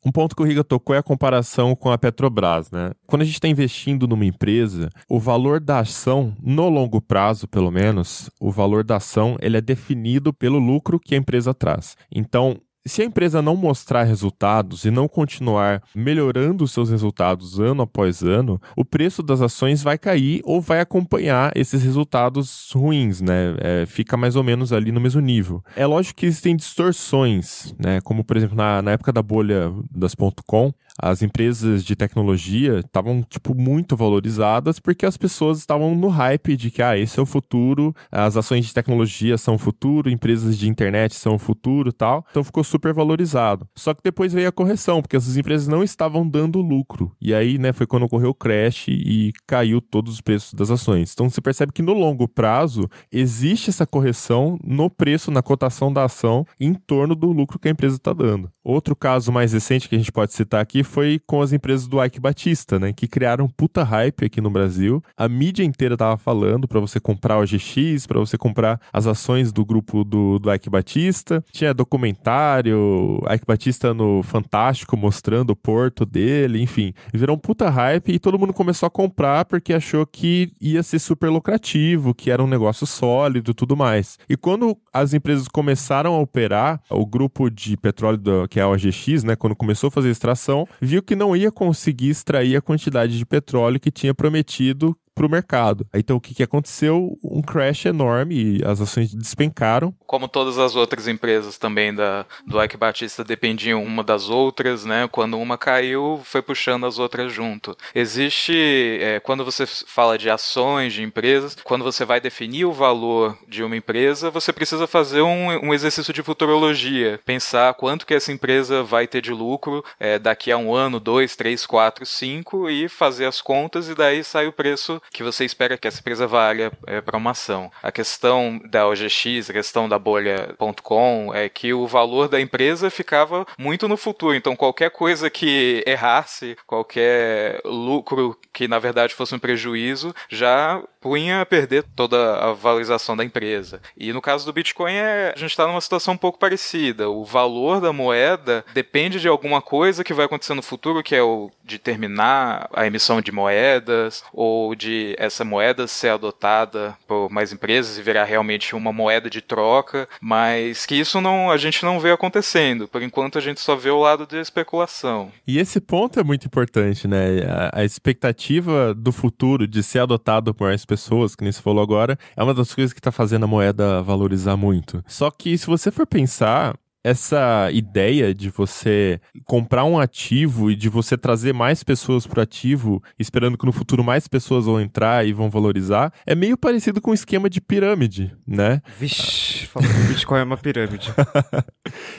Um ponto que o Riga tocou é a comparação com a Petrobras, né? Quando a gente está investindo numa empresa, o valor da ação, no longo prazo, pelo menos, o valor da ação, ele é definido pelo lucro que a empresa traz. Então, se a empresa não mostrar resultados e não continuar melhorando os seus resultados ano após ano, o preço das ações vai cair ou vai acompanhar esses resultados ruins, né? Fica mais ou menos ali no mesmo nível. É lógico que existem distorções, né? Como, por exemplo, na época da bolha das .com, as empresas de tecnologia estavam, tipo, muito valorizadas porque as pessoas estavam no hype de que, esse é o futuro, as ações de tecnologia são o futuro, empresas de internet são o futuro e tal. Então ficou super valorizado. Só que depois veio a correção, porque essas empresas não estavam dando lucro. E aí, né, foi quando ocorreu o crash e caiu todos os preços das ações. Então você percebe que no longo prazo existe essa correção no preço, na cotação da ação, em torno do lucro que a empresa está dando. Outro caso mais recente que a gente pode citar aqui foi com as empresas do Ike Batista, né, que criaram um puta hype aqui no Brasil. A mídia inteira tava falando para você comprar o OGX, para você comprar as ações do grupo do Ike Batista. Tinha documentário, Ike Batista no Fantástico mostrando o porto dele, enfim. Virou um puta hype e todo mundo começou a comprar porque achou que ia ser super lucrativo, que era um negócio sólido e tudo mais. E quando as empresas começaram a operar, o grupo de petróleo que é a OGX, né, quando começou a fazer extração, viu que não ia conseguir extrair a quantidade de petróleo que tinha prometido para o mercado. Então, o que aconteceu? Um crash enorme e as ações despencaram. Como todas as outras empresas também do Ike Batista dependiam uma das outras, né? Quando uma caiu, foi puxando as outras junto. Existe, quando você fala de ações de empresas, quando você vai definir o valor de uma empresa, você precisa fazer um exercício de futurologia. Pensar quanto que essa empresa vai ter de lucro daqui a 1 ano, 2, 3, 4, 5 e fazer as contas e daí sai o preço que você espera que essa empresa valha para uma ação. A questão da OGX, a questão da bolha.com é que o valor da empresa ficava muito no futuro, então qualquer coisa que errasse, qualquer lucro que na verdade fosse um prejuízo, já punha a perder toda a valorização da empresa. E no caso do Bitcoin, a gente está numa situação um pouco parecida. O valor da moeda depende de alguma coisa que vai acontecer no futuro, que é o de terminar a emissão de moedas, ou de essa moeda ser adotada por mais empresas e virar realmente uma moeda de troca, mas que isso a gente não vê acontecendo. Por enquanto, a gente só vê o lado de especulação. E esse ponto é muito importante, né? A expectativa do futuro de ser adotado por mais pessoas, que nem você falou agora, é uma das coisas que está fazendo a moeda valorizar muito. Só que se você for pensar, essa ideia de você comprar um ativo e de você trazer mais pessoas pro ativo, esperando que no futuro mais pessoas vão entrar e vão valorizar, é meio parecido com um esquema de pirâmide, né? Vixe, falando que o Bitcoin é uma pirâmide.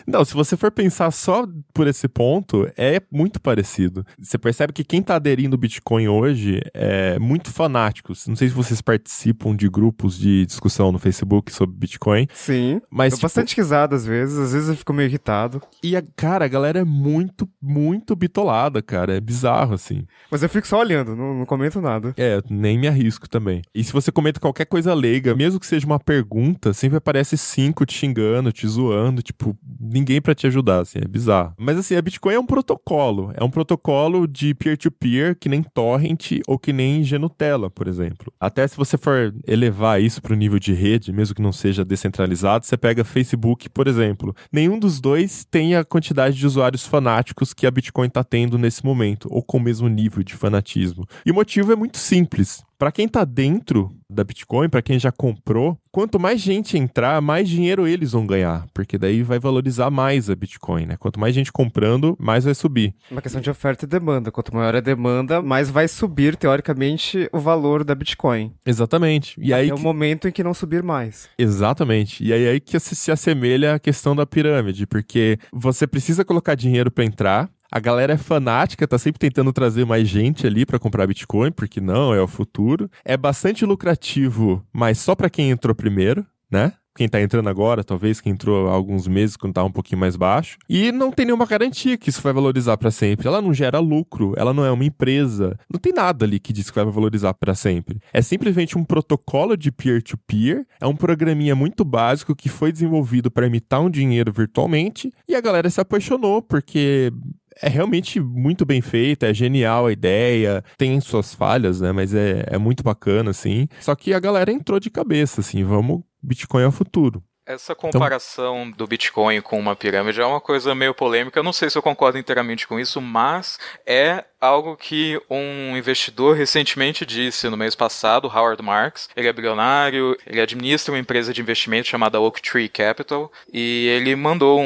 Não, se você for pensar só por esse ponto, é muito parecido. Você percebe que quem tá aderindo ao Bitcoin hoje é muito fanático. Não sei se vocês participam de grupos de discussão no Facebook sobre Bitcoin. Sim, mas tô bastante risada às vezes eu fico meio irritado. E, cara, a galera é muito, muito bitolada, cara. É bizarro, assim. Mas eu fico só olhando, não comento nada. Eu nem me arrisco também. E se você comenta qualquer coisa leiga, mesmo que seja uma pergunta, sempre aparece 5 te xingando, te zoando, tipo, ninguém pra te ajudar, assim, é bizarro. Mas, assim, a Bitcoin é um protocolo de peer-to-peer, que nem torrent ou que nem Genutella, por exemplo. Até se você for elevar isso pro nível de rede, mesmo que não seja descentralizado, você pega Facebook, por exemplo. Nenhum dos dois tem a quantidade de usuários fanáticos que a Bitcoin tá tendo nesse momento, ou com o mesmo nível de fanatismo. E o motivo é muito simples. Para quem tá dentro da Bitcoin, para quem já comprou, quanto mais gente entrar, mais dinheiro eles vão ganhar, porque daí vai valorizar mais a Bitcoin, né? Quanto mais gente comprando, mais vai subir. Uma questão de oferta e demanda. Quanto maior a demanda, mais vai subir, teoricamente, o valor da Bitcoin. Exatamente. E aí o momento em que não subir mais. Exatamente. E aí que se assemelha à questão da pirâmide, porque você precisa colocar dinheiro para entrar. A galera é fanática, tá sempre tentando trazer mais gente ali pra comprar Bitcoin, porque não, é o futuro. É bastante lucrativo, mas só pra quem entrou primeiro, né? Quem tá entrando agora, talvez quem entrou há alguns meses, quando tá um pouquinho mais baixo. E não tem nenhuma garantia que isso vai valorizar pra sempre. Ela não gera lucro, ela não é uma empresa. Não tem nada ali que diz que vai valorizar pra sempre. É simplesmente um protocolo de peer-to-peer. É um programinha muito básico que foi desenvolvido pra imitar um dinheiro virtualmente. E a galera se apaixonou, porque é realmente muito bem feita, é genial a ideia, tem suas falhas, né, mas é muito bacana, assim. Só que a galera entrou de cabeça, assim, Bitcoin é o futuro. Essa comparação do Bitcoin com uma pirâmide é uma coisa meio polêmica. Eu não sei se eu concordo inteiramente com isso, mas é algo que um investidor recentemente disse no mês passado, Howard Marks. Ele é bilionário, ele administra uma empresa de investimento chamada Oaktree Capital, e ele mandou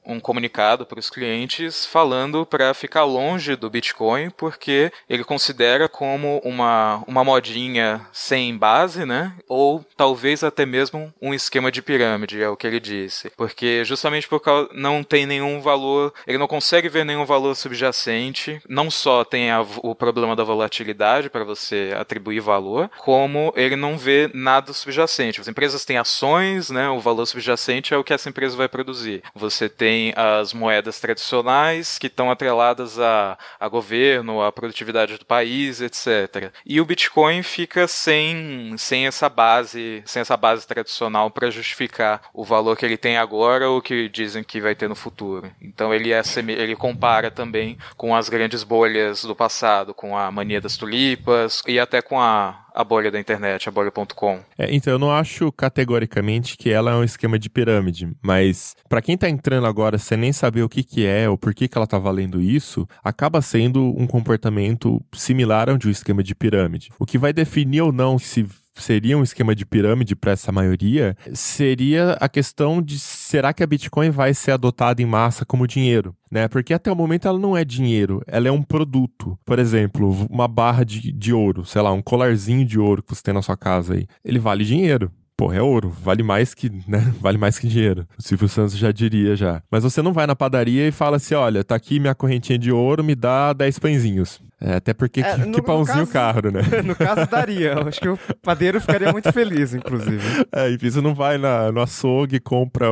um comunicado para os clientes falando para ficar longe do Bitcoin, porque ele considera como uma modinha sem base, né? Ou talvez até mesmo um esquema de pirâmide, é o que ele disse. Porque justamente por causa não tem nenhum valor, ele não consegue ver nenhum valor subjacente, não só tem o problema da volatilidade para você atribuir valor, como ele não vê nada subjacente. As empresas têm ações, né? O valor subjacente é o que essa empresa vai produzir. Você tem as moedas tradicionais que estão atreladas a governo, a produtividade do país, etc. E o Bitcoin fica sem essa base tradicional para justificar o valor que ele tem agora ou que dizem que vai ter no futuro. Então ele compara também com as grandes bolhas do passado, com a mania das tulipas e até com a bolha da internet, a bolha.com. Então eu não acho categoricamente que ela é um esquema de pirâmide, mas para quem tá entrando agora sem nem saber o que é ou por que ela tá valendo isso, acaba sendo um comportamento similar ao de um esquema de pirâmide. O que vai definir ou não se seria um esquema de pirâmide para essa maioria, seria a questão de será que a Bitcoin vai ser adotada em massa como dinheiro, né? Porque até o momento ela não é dinheiro, ela é um produto. Por exemplo, uma barra de ouro, sei lá, um colarzinho de ouro que você tem na sua casa aí, ele vale dinheiro. Pô, é ouro, vale mais que, né? Vale mais que dinheiro. O Silvio Santos já diria já. Mas você não vai na padaria e fala assim, olha, tá aqui minha correntinha de ouro, me dá 10 pãezinhos. Até porque que pãozinho caro, né? No caso daria, eu acho que o padeiro ficaria muito feliz, inclusive. Enfim, você não vai no açougue e compra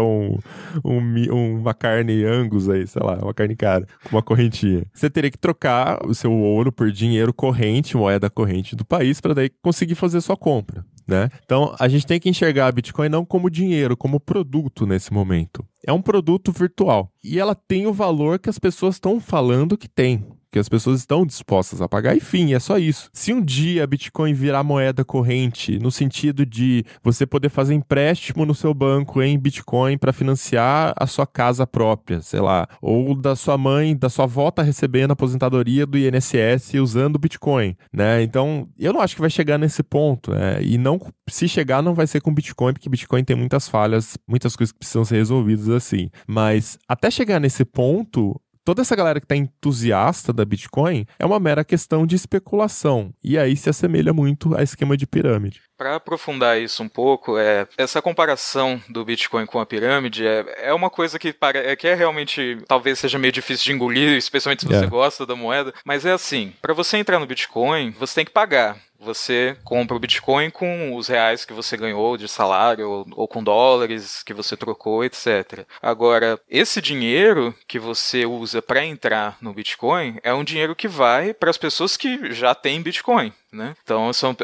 uma carne Angus aí, sei lá, uma carne cara, com uma correntinha. Você teria que trocar o seu ouro por dinheiro corrente, moeda corrente do país, para daí conseguir fazer sua compra, né? Então, a gente tem que enxergar a Bitcoin não como dinheiro, como produto nesse momento. É um produto virtual. E ela tem o valor que as pessoas estão falando que tem. Que as pessoas estão dispostas a pagar, enfim, é só isso. Se um dia a Bitcoin virar moeda corrente, no sentido de você poder fazer empréstimo no seu banco em Bitcoin para financiar a sua casa própria, sei lá, ou da sua mãe, da sua avó tá recebendo a aposentadoria do INSS usando Bitcoin, né? Então, eu não acho que vai chegar nesse ponto, e não, se chegar não vai ser com Bitcoin, porque Bitcoin tem muitas falhas, muitas coisas que precisam ser resolvidas assim. Mas até chegar nesse ponto, toda essa galera que está entusiasta da Bitcoin é uma mera questão de especulação. E aí se assemelha muito a esquema de pirâmide. Para aprofundar isso um pouco, essa comparação do Bitcoin com a pirâmide é uma coisa que é realmente, talvez seja meio difícil de engolir, especialmente se você gosta da moeda, mas é assim, para você entrar no Bitcoin, você tem que pagar. Você compra o Bitcoin com os reais que você ganhou de salário ou com dólares que você trocou, etc. Agora, esse dinheiro que você usa para entrar no Bitcoin é um dinheiro que vai para as pessoas que já têm Bitcoin, né? Então, são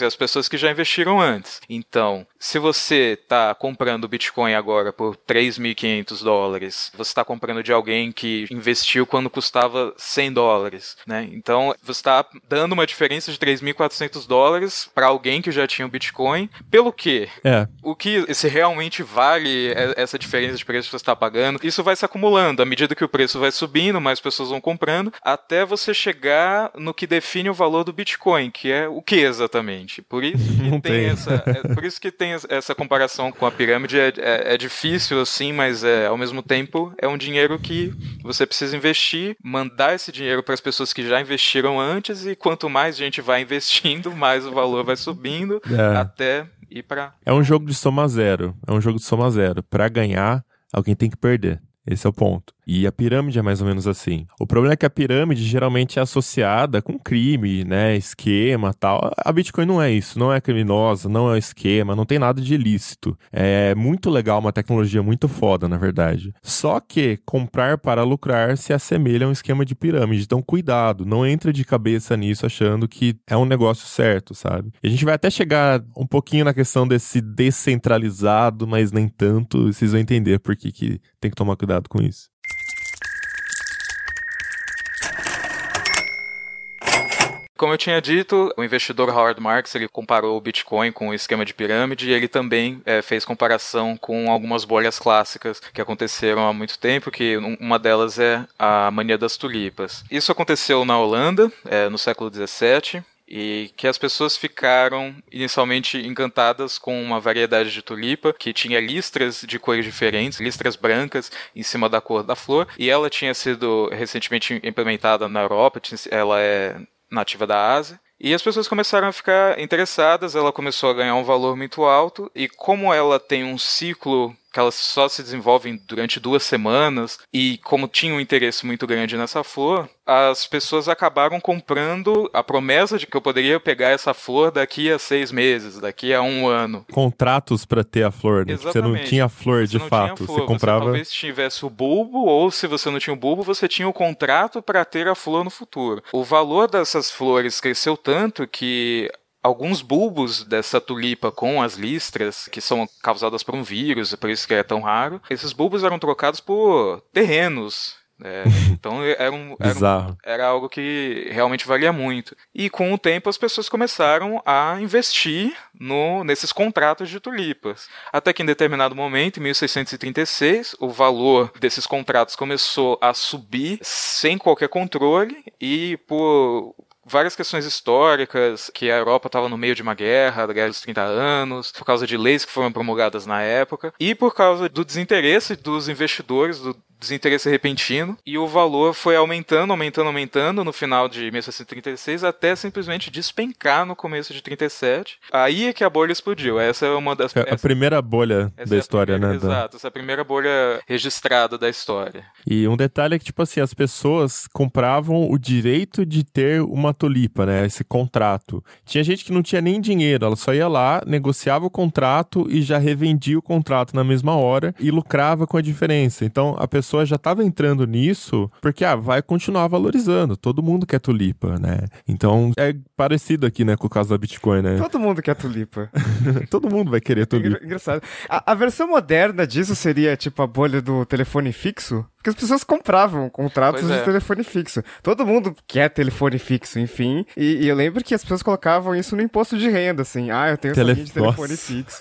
as pessoas que já investiram antes. Então, se você está comprando Bitcoin agora por $3.500, você está comprando de alguém que investiu quando custava $100, né? Então, você está dando uma diferença de $3.400 para alguém que já tinha o Bitcoin. Pelo quê? O que se realmente vale essa diferença de preço que você está pagando? Isso vai se acumulando. À medida que o preço vai subindo, mais pessoas vão comprando, até você chegar no que define o valor do Bitcoin, que é o que exatamente? Por isso que tem essa comparação com a pirâmide. É difícil assim, mas ao mesmo tempo é um dinheiro que você precisa investir, mandar esse dinheiro para as pessoas que já investiram antes, e quanto mais gente vai investindo, mais o valor vai subindo até ir para... É um jogo de soma zero. Para ganhar, alguém tem que perder. Esse é o ponto. E a pirâmide é mais ou menos assim. O problema é que a pirâmide geralmente é associada com crime, né? Esquema, tal. A Bitcoin não é isso. Não é criminosa, não é esquema, não tem nada de ilícito. É muito legal, uma tecnologia muito foda, na verdade. Só que comprar para lucrar se assemelha a um esquema de pirâmide. Então, cuidado. Não entra de cabeça nisso achando que é um negócio certo, sabe? E a gente vai até chegar um pouquinho na questão desse descentralizado, mas nem tanto. Vocês vão entender por que tem que tomar cuidado com isso. Como eu tinha dito, o investidor Howard Marks ele comparou o Bitcoin com o esquema de pirâmide, e ele também fez comparação com algumas bolhas clássicas que aconteceram há muito tempo, que uma delas é a mania das tulipas. Isso aconteceu na Holanda, no século XVII, e que as pessoas ficaram inicialmente encantadas com uma variedade de tulipa que tinha listras de cores diferentes, listras brancas em cima da cor da flor, e ela tinha sido recentemente implementada na Europa, ela é nativa da Ásia. E as pessoas começaram a ficar interessadas, ela começou a ganhar um valor muito alto, e como ela tem um ciclo que elas só se desenvolvem durante 2 semanas, e como tinha um interesse muito grande nessa flor, as pessoas acabaram comprando a promessa de que eu poderia pegar essa flor daqui a 6 meses, daqui a 1 ano. Contratos para ter a flor, né? Exatamente. Você não tinha flor de fato, você comprava... Você talvez tivesse o bulbo, ou se você não tinha o bulbo, você tinha o contrato para ter a flor no futuro. O valor dessas flores cresceu tanto que alguns bulbos dessa tulipa com as listras, que são causadas por um vírus, por isso que é tão raro, esses bulbos eram trocados por terrenos. Então era algo que realmente valia muito. E com o tempo as pessoas começaram a investir nesses contratos de tulipas. Até que em determinado momento, em 1636, o valor desses contratos começou a subir sem qualquer controle, e por várias questões históricas, que a Europa estava no meio de uma guerra, da Guerra dos 30 Anos, por causa de leis que foram promulgadas na época, e por causa do desinteresse dos investidores, do desinteresse repentino, e o valor foi aumentando no final de 1636, até simplesmente despencar no começo de 37. Aí é que a bolha explodiu. Essa é uma das... A primeira bolha da história, né? Exato, essa é a primeira bolha registrada da história. E um detalhe é que, tipo assim, as pessoas compravam o direito de ter uma tulipa, né? Esse contrato. Tinha gente que não tinha nem dinheiro, ela só ia lá, negociava o contrato e já revendia o contrato na mesma hora e lucrava com a diferença. Então, a pessoa já estava entrando nisso porque, vai continuar valorizando. Todo mundo quer tulipa, né? Então, é parecido aqui, né, com o caso da Bitcoin, né? Todo mundo quer tulipa. Todo mundo vai querer tulipa. Engraçado. A versão moderna disso seria, tipo, a bolha do telefone fixo? Porque as pessoas compravam contratos de telefone fixo. Todo mundo quer telefone fixo, enfim. E eu lembro que as pessoas colocavam isso no imposto de renda, assim. Eu tenho essa linha de telefone fixo.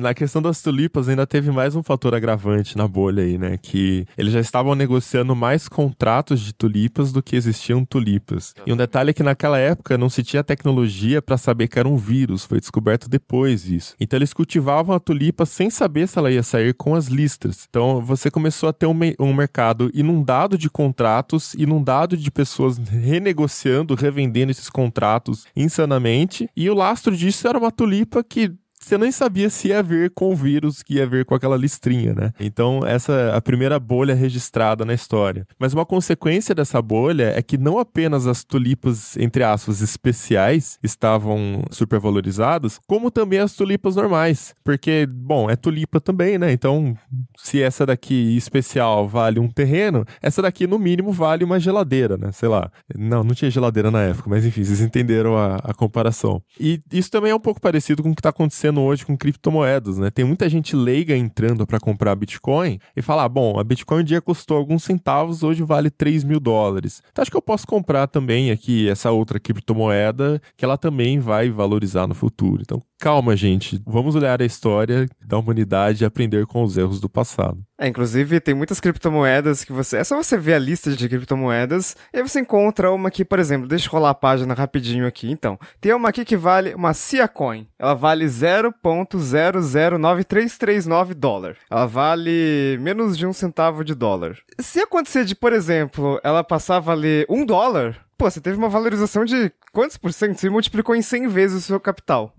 Na questão das tulipas, ainda teve mais um fator agravante na bolha aí, né? Que eles já estavam negociando mais contratos de tulipas do que existiam tulipas. E um detalhe é que naquela época não se tinha tecnologia para saber que era um vírus. Foi descoberto depois disso. Então eles cultivavam a tulipa sem saber se ela ia sair com as listras. Então você começou a ter um mercado inundado de contratos, inundado de pessoas renegociando, revendendo esses contratos insanamente, e o lastro disso era uma tulipa que você nem sabia se ia ver com o vírus, que ia ver com aquela listrinha, né? Então, essa é a primeira bolha registrada na história. Mas uma consequência dessa bolha é que não apenas as tulipas, entre aspas, especiais estavam supervalorizadas, como também as tulipas normais. Porque, bom, é tulipa também, né? Então, se essa daqui especial vale um terreno, essa daqui, no mínimo, vale uma geladeira, né? Sei lá. Não tinha geladeira na época, mas enfim, vocês entenderam a comparação. E isso também é um pouco parecido com o que está acontecendo hoje com criptomoedas, né? Tem muita gente leiga entrando para comprar Bitcoin e fala, bom, a Bitcoin um dia custou alguns centavos, hoje vale $3.000. Então acho que eu posso comprar também aqui essa outra criptomoeda, que ela também vai valorizar no futuro. Então calma, gente. Vamos olhar a história da humanidade e aprender com os erros do passado. Inclusive, tem muitas criptomoedas que é só você ver a lista de criptomoedas e aí você encontra uma aqui, por exemplo, deixa eu rolar a página rapidinho aqui. Então, tem uma aqui que vale uma Cia Coin. Ela vale $0.009339. Ela vale menos de 1 centavo de dólar. Se acontecer de, por exemplo, ela passar a valer $1, você teve uma valorização de quantos por cento? Você multiplicou em 100 vezes o seu capital.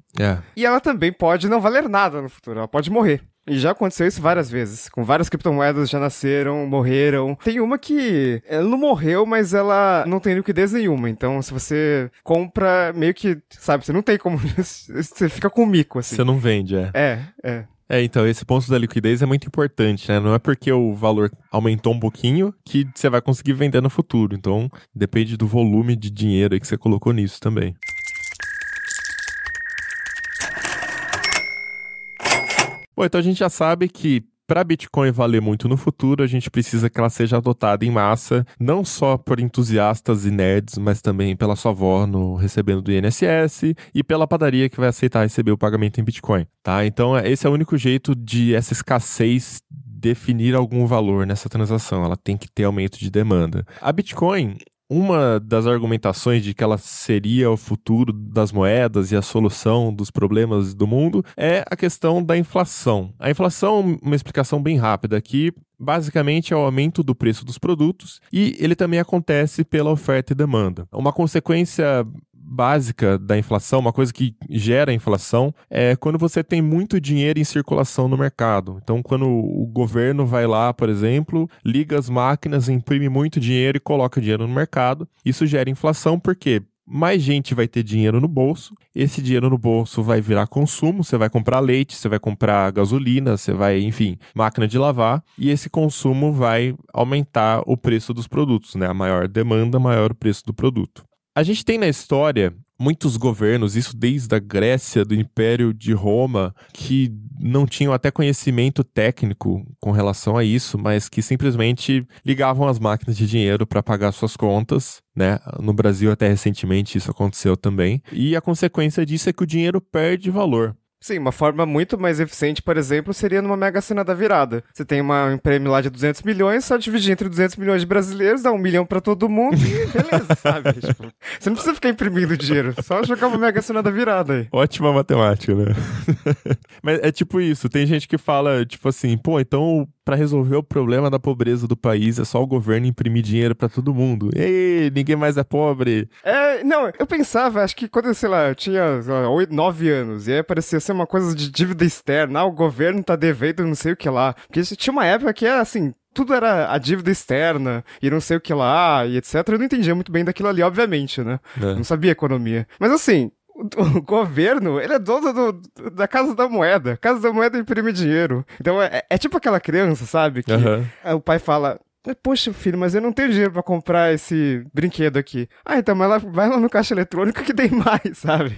E ela também pode não valer nada no futuro, ela pode morrer. E já aconteceu isso várias vezes. Com várias criptomoedas já nasceram, morreram. Tem uma que ela não morreu, mas ela não tem liquidez nenhuma. Então, se você compra, meio que, sabe, você não tem como... Você fica com mico, assim. Você não vende, então, esse ponto da liquidez é muito importante, né? Não é porque o valor aumentou um pouquinho que você vai conseguir vender no futuro. Então, depende do volume de dinheiro aí que você colocou nisso também. Bom, então a gente já sabe que para Bitcoin valer muito no futuro, a gente precisa que ela seja adotada em massa, não só por entusiastas e nerds, mas também pela sua avó recebendo do INSS e pela padaria que vai aceitar receber o pagamento em Bitcoin, tá? Então, esse é o único jeito de essa escassez definir algum valor nessa transação. Ela tem que ter aumento de demanda. A Bitcoin, uma das argumentações de que ela seria o futuro das moedas e a solução dos problemas do mundo é a questão da inflação. A inflação, uma explicação bem rápida aqui, basicamente é o aumento do preço dos produtos e ele também acontece pela oferta e demanda. Uma consequência básica da inflação, uma coisa que gera inflação, é quando você tem muito dinheiro em circulação no mercado. Então, quando o governo vai lá, por exemplo, liga as máquinas, imprime muito dinheiro e coloca dinheiro no mercado, isso gera inflação porque mais gente vai ter dinheiro no bolso, esse dinheiro no bolso vai virar consumo, você vai comprar leite, você vai comprar gasolina, você vai, enfim, máquina de lavar, e esse consumo vai aumentar o preço dos produtos, né? A maior demanda, maior o preço do produto. A gente tem na história muitos governos, isso desde a Grécia, do Império de Roma, que não tinham até conhecimento técnico com relação a isso, mas que simplesmente ligavam as máquinas de dinheiro para pagar suas contas, né? No Brasil, até recentemente, isso aconteceu também. E a consequência disso é que o dinheiro perde valor. Sim, uma forma muito mais eficiente, por exemplo, seria numa Mega Sena da virada. Você tem um prêmio lá de 200 milhões, só dividir entre 200 milhões de brasileiros, dá 1 milhão pra todo mundo e beleza, sabe? Tipo, você não precisa ficar imprimindo dinheiro, só jogar uma Mega Sena da virada aí. Ótima matemática, né? Mas é tipo isso, tem gente que fala, tipo assim, pô, então para resolver o problema da pobreza do país é só o governo imprimir dinheiro pra todo mundo. Ei, ninguém mais é pobre. Não, eu pensava, acho que quando, sei lá, eu tinha 8, 9 anos, e aí parecia ser uma coisa de dívida externa, o governo tá devendo não sei o que lá. Porque tinha uma época que era assim, tudo era a dívida externa, e não sei o que lá, e etc. Eu não entendia muito bem daquilo ali, obviamente, né? Não sabia economia. Mas assim, o governo, ele é dono da Casa da Moeda. Casa da Moeda imprime dinheiro. Então é tipo aquela criança, sabe? Que o pai fala: poxa, filho, mas eu não tenho dinheiro pra comprar esse brinquedo aqui. Então vai lá no caixa eletrônico que tem mais, sabe?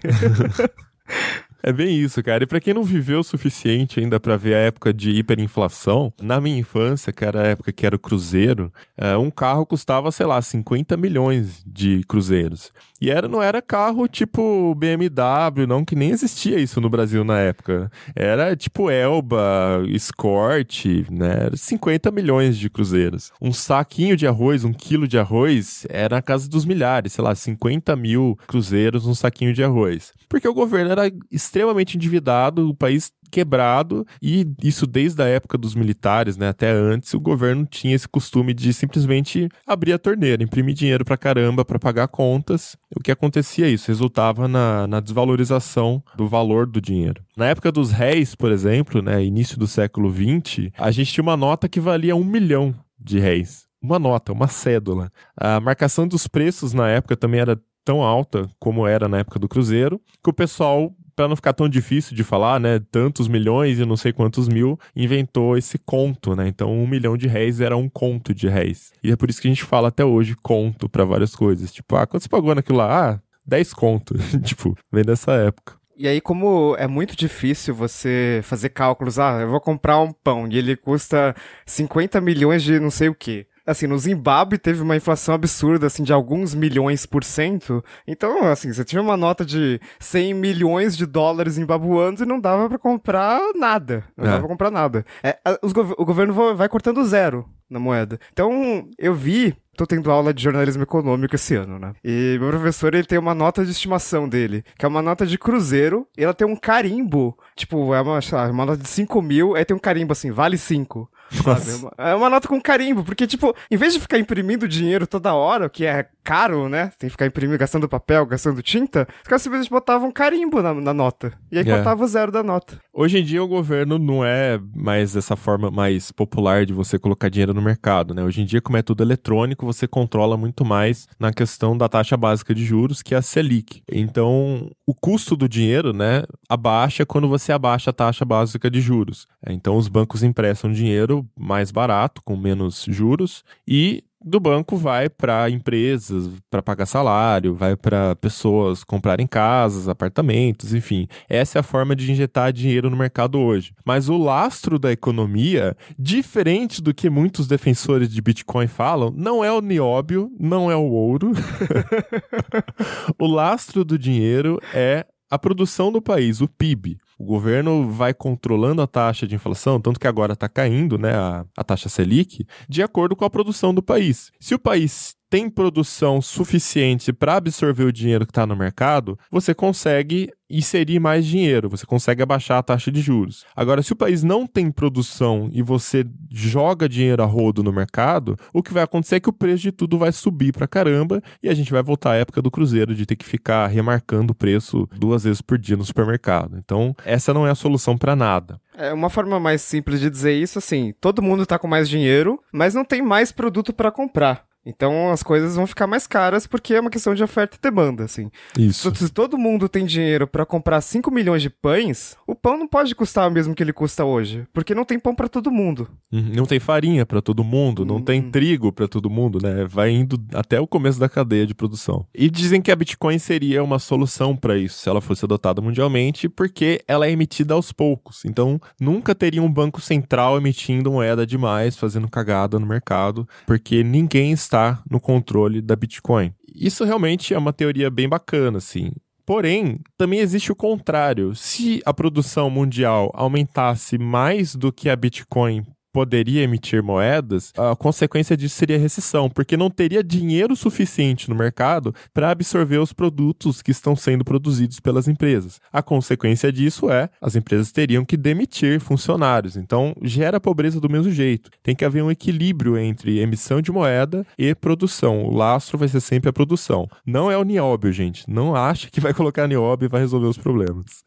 É bem isso, cara. E pra quem não viveu o suficiente ainda pra ver a época de hiperinflação, na minha infância, que era a época que era o cruzeiro, um carro custava, sei lá, 50 milhões de cruzeiros. E não era carro tipo BMW, não, que nem existia isso no Brasil na época. Era tipo Elba, Escort, né? 50 milhões de cruzeiros. Um saquinho de arroz, 1 quilo de arroz, era na casa dos milhares, sei lá, 50 mil cruzeiros, um saquinho de arroz. Porque o governo era extremamente endividado, o país quebrado, e isso desde a época dos militares, né, até antes, o governo tinha esse costume de simplesmente abrir a torneira, imprimir dinheiro pra caramba pra pagar contas. O que acontecia isso? Resultava na desvalorização do valor do dinheiro. Na época dos réis, por exemplo, né, início do século XX, a gente tinha uma nota que valia 1 milhão de réis. Uma nota, uma cédula. A marcação dos preços na época também era tão alta como era na época do cruzeiro, que o pessoal, para não ficar tão difícil de falar, né, tantos milhões e não sei quantos mil, inventou esse conto, né? Então 1 milhão de réis era um conto de réis. E é por isso que a gente fala até hoje conto para várias coisas. Tipo, quanto você pagou naquilo lá? 10 conto. Tipo, vem dessa época. E aí, como é muito difícil você fazer cálculos, eu vou comprar um pão e ele custa 50 milhões de não sei o quê. Assim, no Zimbábue teve uma inflação absurda, assim, de alguns milhões %. Então, assim, você tinha uma nota de 100 milhões de dólares zimbabuanos e não dava pra comprar nada. Não dava pra comprar nada. O governo vai cortando zero na moeda. Então, tô tendo aula de jornalismo econômico esse ano, né? E meu professor, ele tem uma nota de estimação dele, que é uma nota de cruzeiro, e ela tem um carimbo, tipo, é uma nota de 5 mil, aí tem um carimbo assim, vale 5. Sabe? É uma nota com carimbo, porque, tipo, em vez de ficar imprimindo dinheiro toda hora, que é caro, né? Tem que ficar imprimindo, gastando papel, gastando tinta, os caras simplesmente botavam carimbo na nota. E aí cortava o zero da nota. Hoje em dia o governo não é mais essa forma mais popular de você colocar dinheiro no mercado, né? Hoje em dia, como é tudo eletrônico, você controla muito mais na questão da taxa básica de juros, que é a Selic. Então, o custo do dinheiro, né, abaixa quando você abaixa a taxa básica de juros. Então, os bancos emprestam dinheiro mais barato, com menos juros, e do banco vai para empresas, para pagar salário, vai para pessoas comprarem casas, apartamentos, enfim. Essa é a forma de injetar dinheiro no mercado hoje. Mas o lastro da economia, diferente do que muitos defensores de Bitcoin falam, não é o nióbio, não é o ouro. O lastro do dinheiro é a produção do país, o PIB. O governo vai controlando a taxa de inflação, tanto que agora está caindo, né, a taxa Selic, de acordo com a produção do país. Se o país tem produção suficiente para absorver o dinheiro que está no mercado, você consegue inserir mais dinheiro, você consegue abaixar a taxa de juros. Agora, se o país não tem produção e você joga dinheiro a rodo no mercado, o que vai acontecer é que o preço de tudo vai subir pra caramba e a gente vai voltar à época do Cruzeiro, de ter que ficar remarcando o preço 2 vezes por dia no supermercado. Então, essa não é a solução para nada. É uma forma mais simples de dizer isso, assim, todo mundo tá com mais dinheiro, mas não tem mais produto para comprar. Então as coisas vão ficar mais caras porque é uma questão de oferta e demanda, assim. Isso. Se todo mundo tem dinheiro pra comprar 5 milhões de pães, o pão não pode custar o mesmo que ele custa hoje, porque não tem pão pra todo mundo. Não tem farinha pra todo mundo, não tem trigo pra todo mundo, né? Vai indo até o começo da cadeia de produção. E dizem que a Bitcoin seria uma solução pra isso, se ela fosse adotada mundialmente, porque ela é emitida aos poucos. Então, nunca teria um banco central emitindo moeda demais, fazendo cagada no mercado, porque ninguém está no controle da Bitcoin. Isso realmente é uma teoria bem bacana, assim. Porém, também existe o contrário. Se a produção mundial aumentasse mais do que a Bitcoin poderia emitir moedas, a consequência disso seria recessão, porque não teria dinheiro suficiente no mercado para absorver os produtos que estão sendo produzidos pelas empresas. A consequência disso é, as empresas teriam que demitir funcionários, então gera pobreza do mesmo jeito. Tem que haver um equilíbrio entre emissão de moeda e produção. O lastro vai ser sempre a produção. Não é o nióbio, gente. Não acha que vai colocar nióbio e vai resolver os problemas.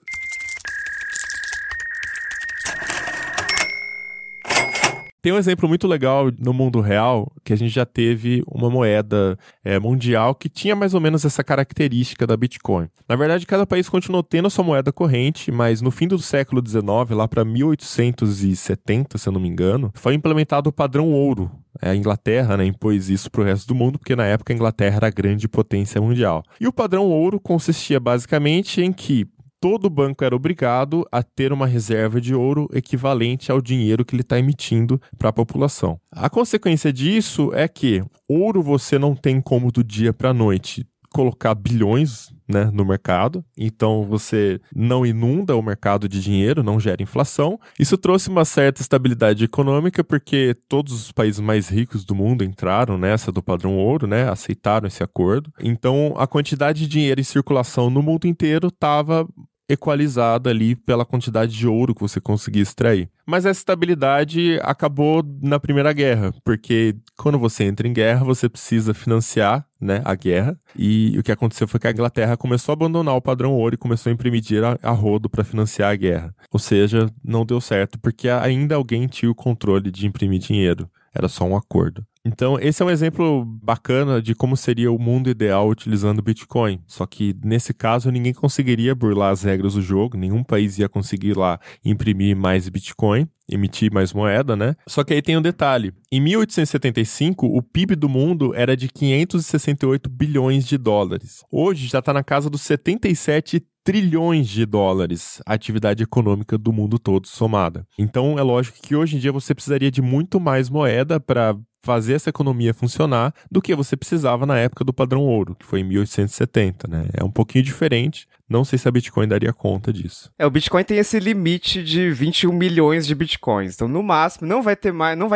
Tem um exemplo muito legal no mundo real, que a gente já teve uma moeda mundial que tinha mais ou menos essa característica da Bitcoin. Na verdade, cada país continuou tendo a sua moeda corrente, mas no fim do século XIX, lá para 1870, se eu não me engano, foi implementado o padrão ouro. A Inglaterra, né, impôs isso para o resto do mundo, porque na época a Inglaterra era a grande potência mundial. E o padrão ouro consistia basicamente em que todo banco era obrigado a ter uma reserva de ouro equivalente ao dinheiro que ele está emitindo para a população. A consequência disso é que ouro você não tem como do dia para a noite colocar bilhões, né, no mercado, então você não inunda o mercado de dinheiro, não gera inflação. Isso trouxe uma certa estabilidade econômica porque todos os países mais ricos do mundo entraram nessa do padrão ouro, né, aceitaram esse acordo. Então a quantidade de dinheiro em circulação no mundo inteiro estava equalizada ali pela quantidade de ouro que você conseguia extrair. Mas essa estabilidade acabou na Primeira Guerra, porque quando você entra em guerra, você precisa financiar, né, a guerra, e o que aconteceu foi que a Inglaterra começou a abandonar o padrão ouro e começou a imprimir dinheiro a rodo para financiar a guerra. Ou seja, não deu certo, porque ainda alguém tinha o controle de imprimir dinheiro. Era só um acordo. Então, esse é um exemplo bacana de como seria o mundo ideal utilizando o Bitcoin. Só que, nesse caso, ninguém conseguiria burlar as regras do jogo, nenhum país ia conseguir lá imprimir mais Bitcoin, emitir mais moeda, né? Só que aí tem um detalhe. Em 1875, o PIB do mundo era de 568 bilhões de dólares. Hoje já está na casa dos 77 trilhões de dólares a atividade econômica do mundo todo somada. Então, é lógico que hoje em dia você precisaria de muito mais moeda para fazer essa economia funcionar do que você precisava na época do padrão ouro, que foi em 1870, né? É um pouquinho diferente. Não sei se a Bitcoin daria conta disso. O Bitcoin tem esse limite de 21 milhões de Bitcoins. Então, no máximo, não vai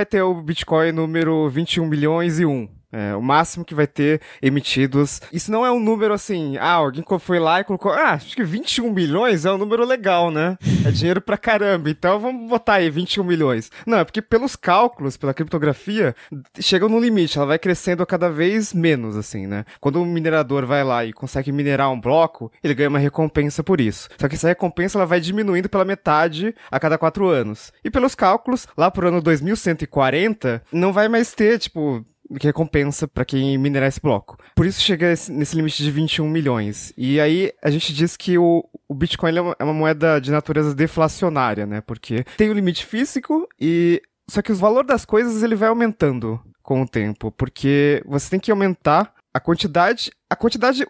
ter o Bitcoin número 21 milhões e 1. O máximo que vai ter emitidos. Isso não é um número assim, alguém foi lá e colocou, acho que 21 milhões é um número legal, né? É dinheiro pra caramba, então vamos botar aí 21 milhões. Não, é porque pelos cálculos, pela criptografia, chega no limite, ela vai crescendo cada vez menos, assim, né? Quando o minerador vai lá e consegue minerar um bloco, ele ganha uma recompensa por isso. Só que essa recompensa ela vai diminuindo pela metade a cada 4 anos. E pelos cálculos, lá pro ano 2140, não vai mais ter, que recompensa para quem minerar esse bloco. Por isso chega nesse limite de 21 milhões. E aí a gente diz que o Bitcoin é uma moeda de natureza deflacionária, né? Porque tem o limite físico só que o valor das coisas ele vai aumentando com o tempo, porque você tem que aumentar a quantidade,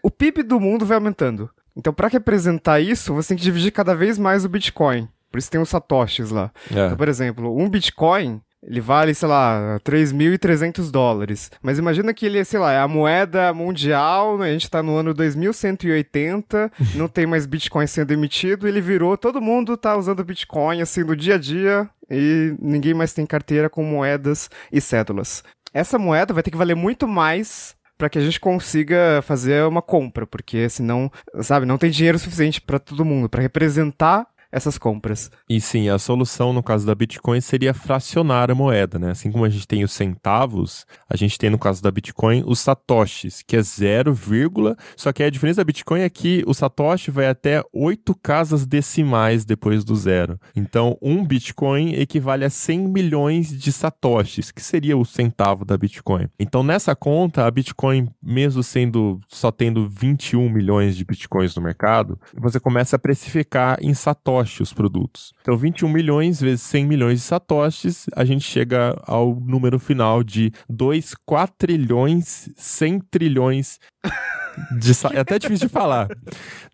o PIB do mundo vai aumentando. Então, para representar isso, você tem que dividir cada vez mais o Bitcoin. Por isso tem os satoshis lá. Então, por exemplo, um Bitcoin ele vale, sei lá, 3.300 dólares. Mas imagina que ele, sei lá, é a moeda mundial, né? A gente tá no ano 2180, não tem mais Bitcoin sendo emitido, ele virou, todo mundo tá usando Bitcoin, assim, no dia a dia, e ninguém mais tem carteira com moedas e cédulas. Essa moeda vai ter que valer muito mais para que a gente consiga fazer uma compra, porque senão, sabe, não tem dinheiro suficiente para todo mundo, para representar essas compras. E sim, a solução no caso da Bitcoin seria fracionar a moeda, né? Assim como a gente tem os centavos, a gente tem no caso da Bitcoin os satoshis, que é 0, só que a diferença da Bitcoin é que o satoshi vai até 8 casas decimais depois do zero. Então, um Bitcoin equivale a 100 milhões de satoshis, que seria o centavo da Bitcoin. Então, nessa conta, a Bitcoin, mesmo só tendo 21 milhões de Bitcoins no mercado, você começa a precificar em satoshi os produtos. Então, 21 milhões vezes 100 milhões de satoshis, a gente chega ao número final de 2 quatrilhões, 100 trilhões é até difícil de falar.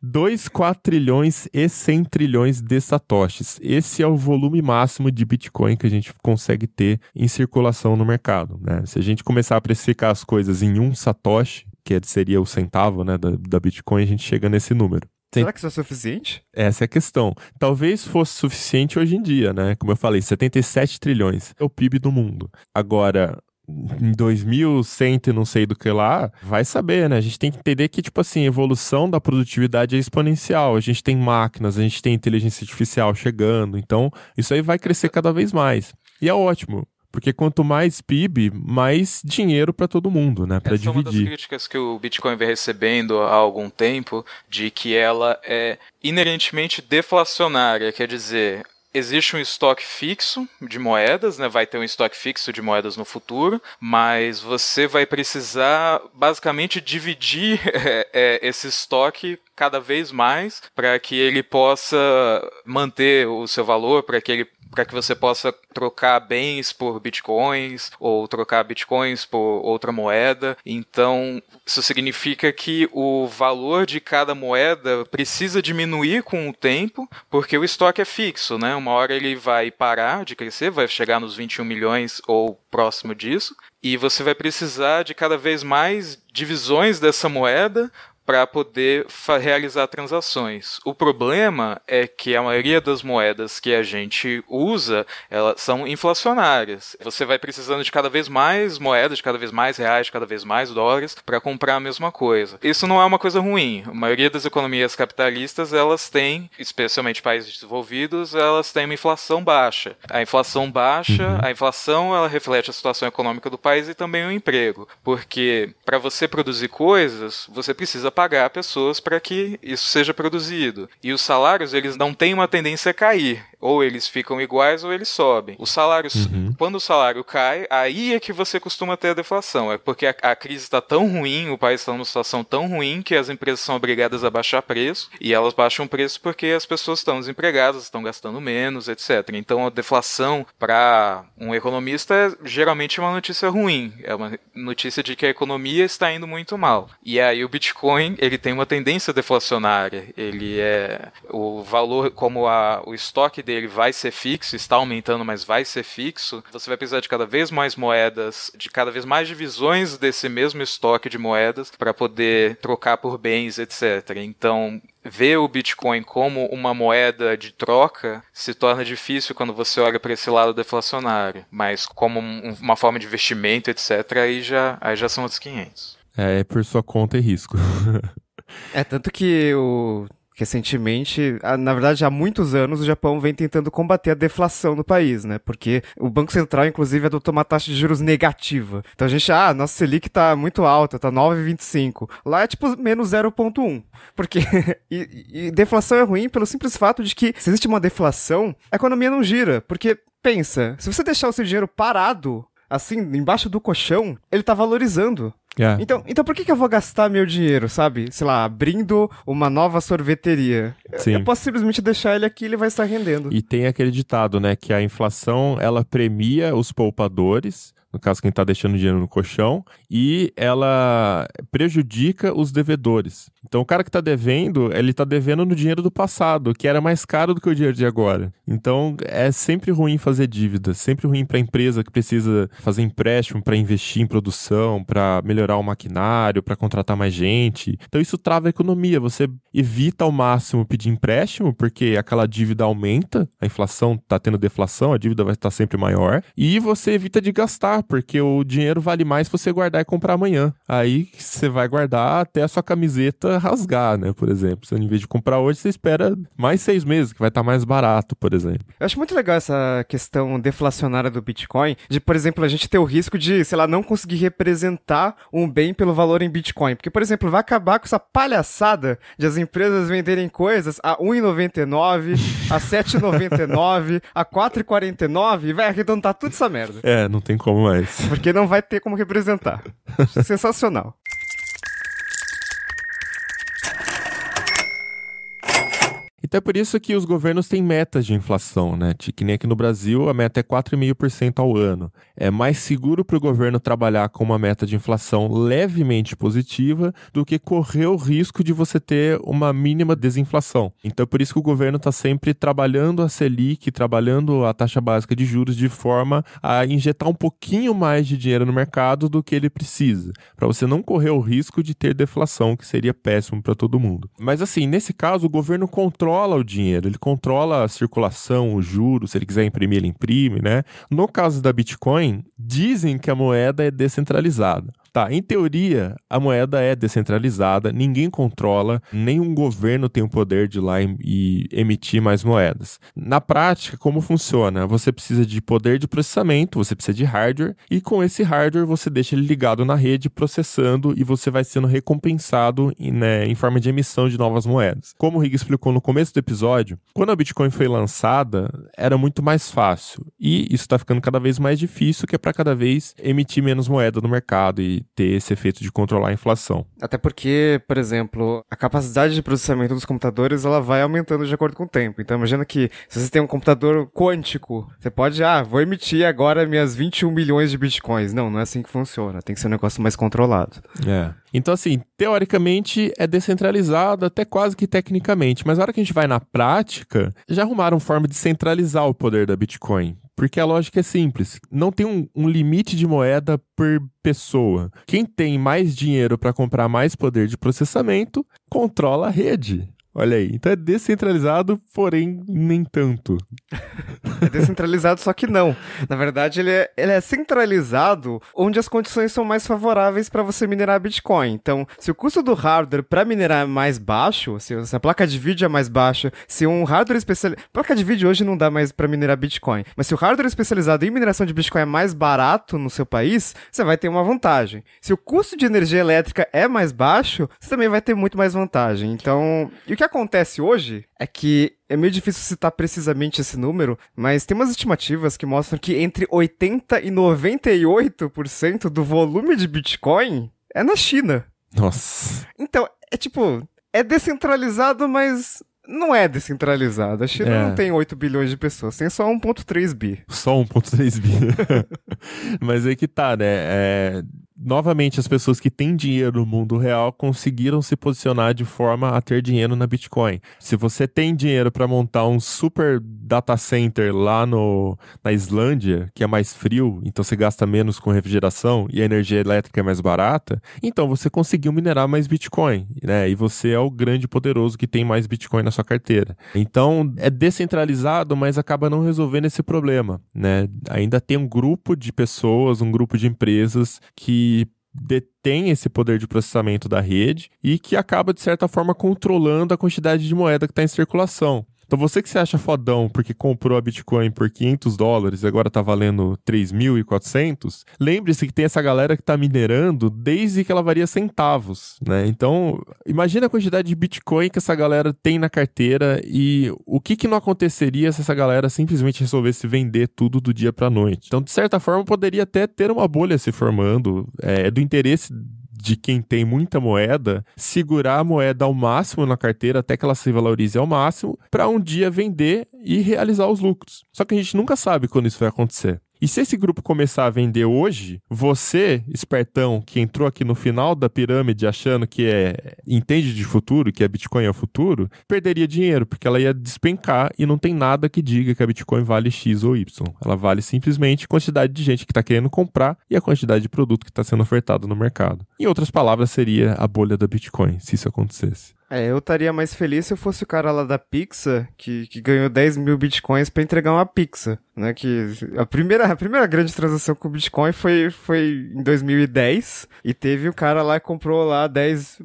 2 quatrilhões e 100 trilhões de satoshis. Esse é o volume máximo de Bitcoin que a gente consegue ter em circulação no mercado, né? Se a gente começar a precificar as coisas em um satoshi, que seria o centavo, né, da Bitcoin, a gente chega nesse número. Será que isso é suficiente? Essa é a questão. Talvez fosse suficiente hoje em dia, né? Como eu falei, 77 trilhões é o PIB do mundo. Agora, em 2100 e não sei do que lá, vai saber, né? A gente tem que entender que, tipo assim, a evolução da produtividade é exponencial. A gente tem máquinas, a gente tem inteligência artificial chegando. Então, isso aí vai crescer cada vez mais. E é ótimo. Porque quanto mais PIB, mais dinheiro para todo mundo, né? Para dividir. Essa é uma das críticas que o Bitcoin vem recebendo há algum tempo, de que ela é inerentemente deflacionária. Quer dizer, existe um estoque fixo de moedas, né? Vai ter um estoque fixo de moedas no futuro, mas você vai precisar basicamente dividir esse estoque cada vez mais para que ele possa manter o seu valor, para que você possa trocar bens por bitcoins ou trocar bitcoins por outra moeda. Então, isso significa que o valor de cada moeda precisa diminuir com o tempo, porque o estoque é fixo, né? Uma hora ele vai parar de crescer, vai chegar nos 21 milhões ou próximo disso, e você vai precisar de cada vez mais divisões dessa moeda para poder realizar transações. O problema é que a maioria das moedas que a gente usa, elas são inflacionárias. Você vai precisando de cada vez mais moedas, de cada vez mais reais, de cada vez mais dólares para comprar a mesma coisa. Isso não é uma coisa ruim. A maioria das economias capitalistas, elas têm, especialmente países desenvolvidos, elas têm uma inflação baixa. A inflação baixa, a inflação, ela reflete a situação econômica do país e também o emprego. Porque para você produzir coisas, você precisa pagar pessoas para que isso seja produzido. E os salários, eles não têm uma tendência a cair. Ou eles ficam iguais ou eles sobem. Os salários, quando o salário cai, aí é que você costuma ter a deflação. É porque a crise está tão ruim, o país está numa situação tão ruim que as empresas são obrigadas a baixar preço. E elas baixam preço porque as pessoas estão desempregadas, estão gastando menos, etc. Então a deflação para um economista é geralmente uma notícia ruim. É uma notícia de que a economia está indo muito mal. E aí o Bitcoin, ele tem uma tendência deflacionária. Ele o valor, como o estoque dele vai ser fixo, está aumentando, mas vai ser fixo, você vai precisar de cada vez mais moedas, de cada vez mais divisões desse mesmo estoque de moedas para poder trocar por bens, etc. Então, ver o Bitcoin como uma moeda de troca se torna difícil quando você olha para esse lado deflacionário, mas como uma forma de investimento, etc., aí já são outros 500. É por sua conta e risco. Tanto que recentemente, na verdade há muitos anos, o Japão vem tentando combater a deflação no país, né? Porque o Banco Central, inclusive, adotou uma taxa de juros negativa. Então a gente, nossa Selic tá muito alta, tá 9,25. Lá é tipo menos 0,1. Porque e deflação é ruim pelo simples fato de que, se existe uma deflação, a economia não gira. Porque, pensa, se você deixar o seu dinheiro parado, assim, embaixo do colchão, ele tá valorizando. Yeah. Então por que eu vou gastar meu dinheiro, sabe? Sei lá, abrindo uma nova sorveteria. Eu posso simplesmente deixar ele aqui e ele vai estar rendendo. E tem aquele ditado, né, que a inflação, ela premia os poupadores, no caso quem está deixando dinheiro no colchão, e ela prejudica os devedores. Então o cara que está devendo, ele está devendo no dinheiro do passado, que era mais caro do que o dinheiro de agora. Então é sempre ruim fazer dívida, sempre ruim para a empresa que precisa fazer empréstimo para investir em produção, para melhorar o maquinário, para contratar mais gente. Então isso trava a economia, você evita ao máximo pedir empréstimo, porque aquela dívida aumenta, a inflação está tendo deflação, a dívida vai estar sempre maior, e você evita de gastar, porque o dinheiro vale mais se você guardar e comprar amanhã. Aí você vai guardar até a sua camiseta rasgar, né, por exemplo. Você, em vez de comprar hoje, você espera mais 6 meses, que vai estar mais barato, por exemplo. Eu acho muito legal essa questão deflacionária do Bitcoin, de, por exemplo, a gente ter o risco de, sei lá, não conseguir representar um bem pelo valor em Bitcoin. Porque, por exemplo, vai acabar com essa palhaçada de as empresas venderem coisas a R$1,99, a R$7,99, a R$4,49 e vai arredondar tudo essa merda. Não tem como mais. Porque não vai ter como representar. Sensacional. Então é por isso que os governos têm metas de inflação, né? Que nem aqui no Brasil, a meta é 4,5% ao ano. É mais seguro para o governo trabalhar com uma meta de inflação levemente positiva do que correr o risco de você ter uma mínima desinflação. Então é por isso que o governo está sempre trabalhando a Selic, trabalhando a taxa básica de juros de forma a injetar um pouquinho mais de dinheiro no mercado do que ele precisa, para você não correr o risco de ter deflação, que seria péssimo para todo mundo. Mas assim, nesse caso, o governo controla o dinheiro, ele controla a circulação, os juros, se ele quiser imprimir, ele imprime, né? No caso da Bitcoin, dizem que a moeda é descentralizada. Tá, em teoria, a moeda é descentralizada, ninguém controla, nenhum governo tem o poder de ir lá e emitir mais moedas. Na prática, como funciona? Você precisa de poder de processamento, você precisa de hardware, e com esse hardware você deixa ele ligado na rede, processando, e você vai sendo recompensado em forma de emissão de novas moedas. Como o Rig explicou no começo do episódio, quando a Bitcoin foi lançada, era muito mais fácil, e isso está ficando cada vez mais difícil, que é para cada vez emitir menos moeda no mercado e ter esse efeito de controlar a inflação. Até porque, por exemplo, a capacidade de processamento dos computadores, ela vai aumentando de acordo com o tempo. Então imagina que se você tem um computador quântico, você pode, vou emitir agora minhas 21 milhões de bitcoins. Não é assim que funciona. Tem que ser um negócio mais controlado. Então assim, teoricamente é descentralizado, até quase que tecnicamente, mas na hora que a gente vai na prática, já arrumaram forma de centralizar o poder da Bitcoin. Porque a lógica é simples, não tem um limite de moeda por pessoa. Quem tem mais dinheiro para comprar mais poder de processamento, controla a rede. Olha aí, então é descentralizado, porém nem tanto. É descentralizado, só que não. Na verdade, ele é centralizado onde as condições são mais favoráveis para você minerar Bitcoin. Então, se o custo do hardware para minerar é mais baixo, se a placa de vídeo é mais baixa, se um hardware especializado... Placa de vídeo hoje não dá mais para minerar Bitcoin, mas se o hardware especializado em mineração de Bitcoin é mais barato no seu país, você vai ter uma vantagem. Se o custo de energia elétrica é mais baixo, você também vai ter muito mais vantagem. Então, e o que acontece hoje é que é meio difícil citar precisamente esse número, mas tem umas estimativas que mostram que entre 80% e 98% do volume de Bitcoin é na China. Nossa. Então, é descentralizado, mas não é descentralizado. A China não tem 8 bilhões de pessoas, tem só 1,3 bi. Só 1,3 bi. Mas aí que tá, né? Novamente, as pessoas que têm dinheiro no mundo real conseguiram se posicionar de forma a ter dinheiro na Bitcoin. Se você tem dinheiro para montar um super data center lá na Islândia, que é mais frio, então você gasta menos com refrigeração e a energia elétrica é mais barata, então você conseguiu minerar mais Bitcoin, né? E você é o grande poderoso que tem mais Bitcoin na sua carteira. Então, é descentralizado, mas acaba não resolvendo esse problema, né? Ainda tem um grupo de pessoas, um grupo de empresas que detém esse poder de processamento da rede e que acaba, de certa forma, controlando a quantidade de moeda que está em circulação. Então você que se acha fodão porque comprou a Bitcoin por $500 e agora tá valendo 3.400, lembre-se que tem essa galera que tá minerando desde que ela valia centavos, né? Então, imagina a quantidade de Bitcoin que essa galera tem na carteira e o que não aconteceria se essa galera simplesmente resolvesse vender tudo do dia pra noite. Então, de certa forma, poderia até ter uma bolha se formando, é do interesse de quem tem muita moeda, segurar a moeda ao máximo na carteira até que ela se valorize ao máximo, para um dia vender e realizar os lucros. Só que a gente nunca sabe quando isso vai acontecer. E se esse grupo começar a vender hoje, você, espertão, que entrou aqui no final da pirâmide achando que entende de futuro, que a Bitcoin é o futuro, perderia dinheiro, porque ela ia despencar e não tem nada que diga que a Bitcoin vale X ou Y. Ela vale simplesmente a quantidade de gente que está querendo comprar e a quantidade de produto que está sendo ofertado no mercado. Em outras palavras, seria a bolha da Bitcoin, se isso acontecesse. Eu estaria mais feliz se eu fosse o cara lá da Pixar que ganhou 10 mil bitcoins pra entregar uma pizza, né? Que a primeira grande transação com o Bitcoin foi em 2010 e teve o cara lá que comprou lá 10...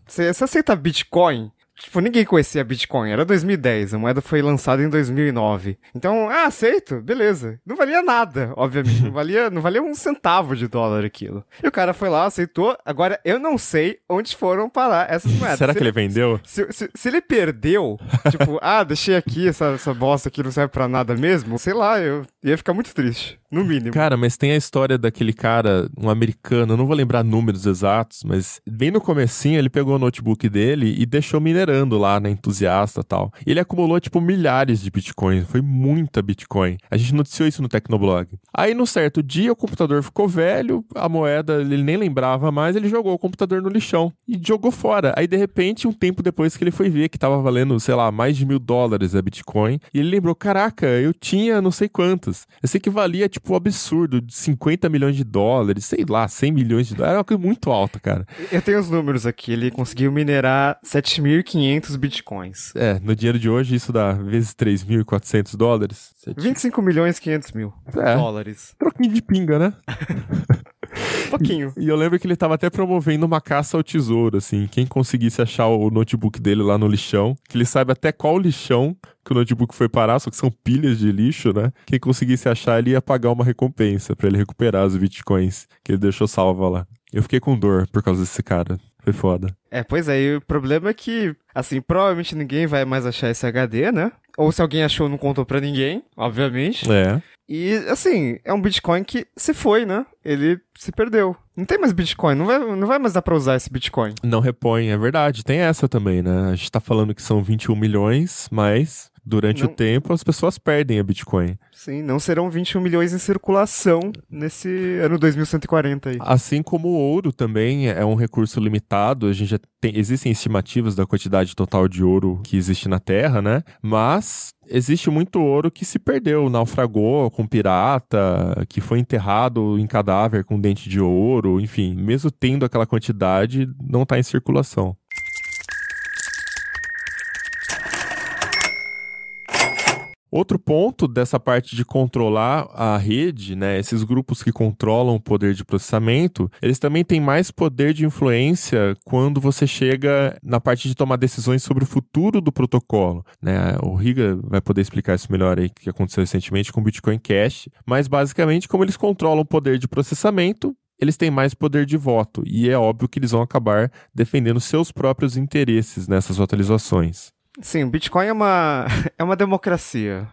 você aceita Bitcoin? Tipo, ninguém conhecia Bitcoin, era 2010, a moeda foi lançada em 2009. Então, aceito, beleza. Não valia nada, obviamente, não valia um centavo de dólar aquilo. E o cara foi lá, aceitou, agora eu não sei onde foram parar essas moedas. Será que ele vendeu? Se ele perdeu, tipo, deixei aqui, essa bosta aqui não serve pra nada mesmo, sei lá, eu ia ficar muito triste, no mínimo. Cara, mas tem a história daquele cara, um americano, eu não vou lembrar números exatos, mas bem no comecinho ele pegou o notebook dele e deixou minerando lá na Entusiasta e tal. E ele acumulou, tipo, milhares de bitcoins. Foi muita bitcoin. A gente noticiou isso no Tecnoblog. Aí, no certo dia, o computador ficou velho, a moeda, ele nem lembrava mais, ele jogou o computador no lixão e jogou fora. Aí, de repente, um tempo depois que ele foi ver que tava valendo, sei lá, mais de $1.000 a bitcoin, e ele lembrou, caraca, eu tinha não sei quantas. Eu sei que valia, tipo, um absurdo, de $50 milhões, sei lá, 100 milhões de dólares. Era uma coisa muito alta, cara. Eu tenho os números aqui. Ele conseguiu minerar 7.500 bitcoins. No dinheiro de hoje, isso dá vezes $3.400. 25.500.000 dólares. Troquinho de pinga, né? Pouquinho. E eu lembro que ele tava até promovendo uma caça ao tesouro, assim. Quem conseguisse achar o notebook dele lá no lixão, que ele saiba até qual lixão que o notebook foi parar, só que são pilhas de lixo, né? Quem conseguisse achar, ele ia pagar uma recompensa pra ele recuperar os bitcoins que ele deixou salva lá. Eu fiquei com dor por causa desse cara. Foi foda. Pois é, e o problema é que, assim, provavelmente ninguém vai mais achar esse HD, né? Ou se alguém achou, não contou pra ninguém, obviamente. E, assim, é um Bitcoin que se foi, né? Ele se perdeu. Não tem mais Bitcoin, não vai mais dar pra usar esse Bitcoin. Não repõe, é verdade. Tem essa também, né? A gente tá falando que são 21 milhões, mas durante o tempo as pessoas perdem a Bitcoin. Sim, não serão 21 milhões em circulação nesse ano 2140 aí. Assim como o ouro também é um recurso limitado, a gente já existem estimativas da quantidade total de ouro que existe na Terra, né? Mas existe muito ouro que se perdeu, naufragou com pirata, que foi enterrado em cadáver com dente de ouro, enfim, mesmo tendo aquela quantidade, não está em circulação. Outro ponto dessa parte de controlar a rede, né, esses grupos que controlam o poder de processamento, eles também têm mais poder de influência quando você chega na parte de tomar decisões sobre o futuro do protocolo, né? O Riga vai poder explicar isso melhor aí, que aconteceu recentemente com o Bitcoin Cash, mas basicamente como eles controlam o poder de processamento, eles têm mais poder de voto, e é óbvio que eles vão acabar defendendo seus próprios interesses nessas atualizações. Sim, o Bitcoin é uma democracia.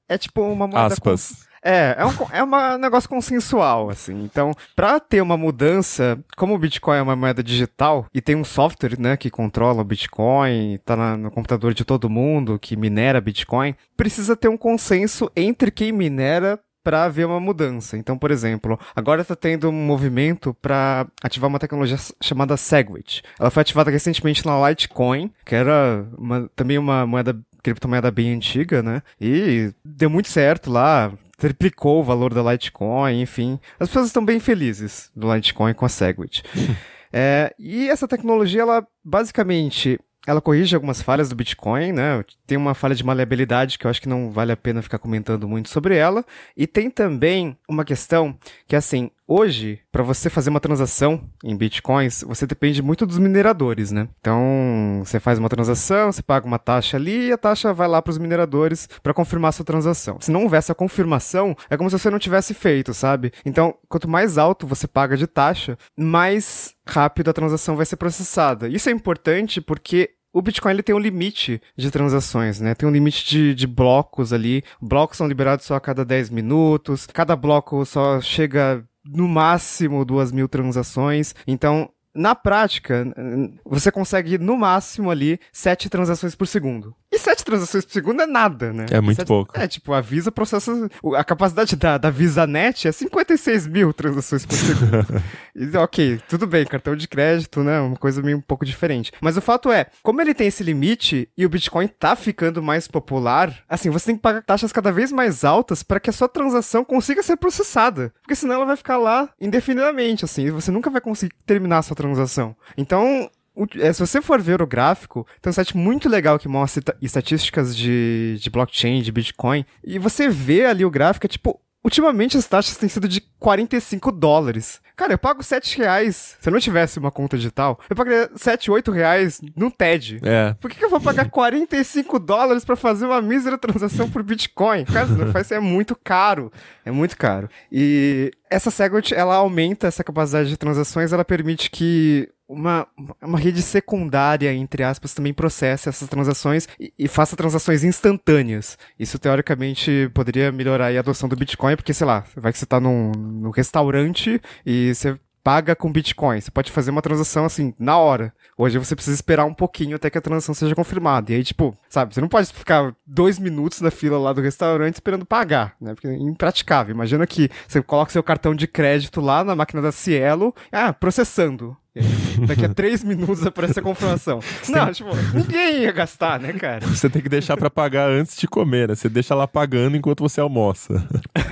É tipo uma moeda... Aspas. É um negócio consensual, assim. Então, pra ter uma mudança, como o Bitcoin é uma moeda digital e tem um software, né, que controla o Bitcoin, tá no computador de todo mundo, que minera Bitcoin, precisa ter um consenso entre quem minera para haver uma mudança. Então, por exemplo, agora está tendo um movimento para ativar uma tecnologia chamada Segwit. Ela foi ativada recentemente na Litecoin, que era também uma criptomoeda bem antiga, né? E deu muito certo lá, triplicou o valor da Litecoin, enfim. As pessoas estão bem felizes do Litecoin com a Segwit. E essa tecnologia, ela basicamente... Ela corrige algumas falhas do Bitcoin, né? Tem uma falha de maleabilidade que eu acho que não vale a pena ficar comentando muito sobre ela. E tem também uma questão que, assim, hoje, para você fazer uma transação em Bitcoins, você depende muito dos mineradores, né? Então, você faz uma transação, você paga uma taxa ali e a taxa vai lá para os mineradores para confirmar a sua transação. Se não houvesse a confirmação, é como se você não tivesse feito, sabe? Então, quanto mais alto você paga de taxa, mais rápido a transação vai ser processada. Isso é importante porque o Bitcoin ele tem um limite de transações, né? Tem um limite de blocos ali. Blocos são liberados só a cada 10 minutos. Cada bloco só chega no máximo 2.000 transações. Então, na prática, você consegue no máximo ali 7 transações por segundo. E 7 transações por segundo é nada, né? É muito pouco. Tipo, a Visa processa... A capacidade da VisaNet é 56.000 transações por segundo. E, ok, tudo bem, cartão de crédito, né? Uma coisa meio um pouco diferente. Mas o fato é, como ele tem esse limite e o Bitcoin tá ficando mais popular, assim, você tem que pagar taxas cada vez mais altas para que a sua transação consiga ser processada. Porque senão ela vai ficar lá indefinidamente, assim, e você nunca vai conseguir terminar a sua transação. Então... se você for ver o gráfico, tem um site muito legal que mostra estatísticas de blockchain, de Bitcoin, e você vê ali o gráfico, é tipo, ultimamente as taxas têm sido de $45. Cara, eu pago R$7. Se eu não tivesse uma conta digital, eu pagaria R$7, R$8 no TED. Por que eu vou pagar $45 pra fazer uma mísera transação por Bitcoin? Cara, isso não faz, é muito caro. É muito caro. E essa Segwit, ela aumenta essa capacidade de transações, ela permite que uma rede secundária, entre aspas, também processe essas transações e faça transações instantâneas. Isso, teoricamente, poderia melhorar aí a adoção do Bitcoin, porque, sei lá, vai que você tá num restaurante e você paga com Bitcoin. Você pode fazer uma transação, assim, na hora. Hoje você precisa esperar um pouquinho até que a transação seja confirmada. E aí, tipo, sabe, você não pode ficar 2 minutos na fila lá do restaurante esperando pagar, né? Porque é impraticável. Imagina que você coloca seu cartão de crédito lá na máquina da Cielo, processando. Daqui a 3 minutos aparece a confirmação. Não, tipo, ninguém ia gastar, né, cara? Você tem que deixar pra pagar antes de comer, né? Você deixa lá pagando enquanto você almoça.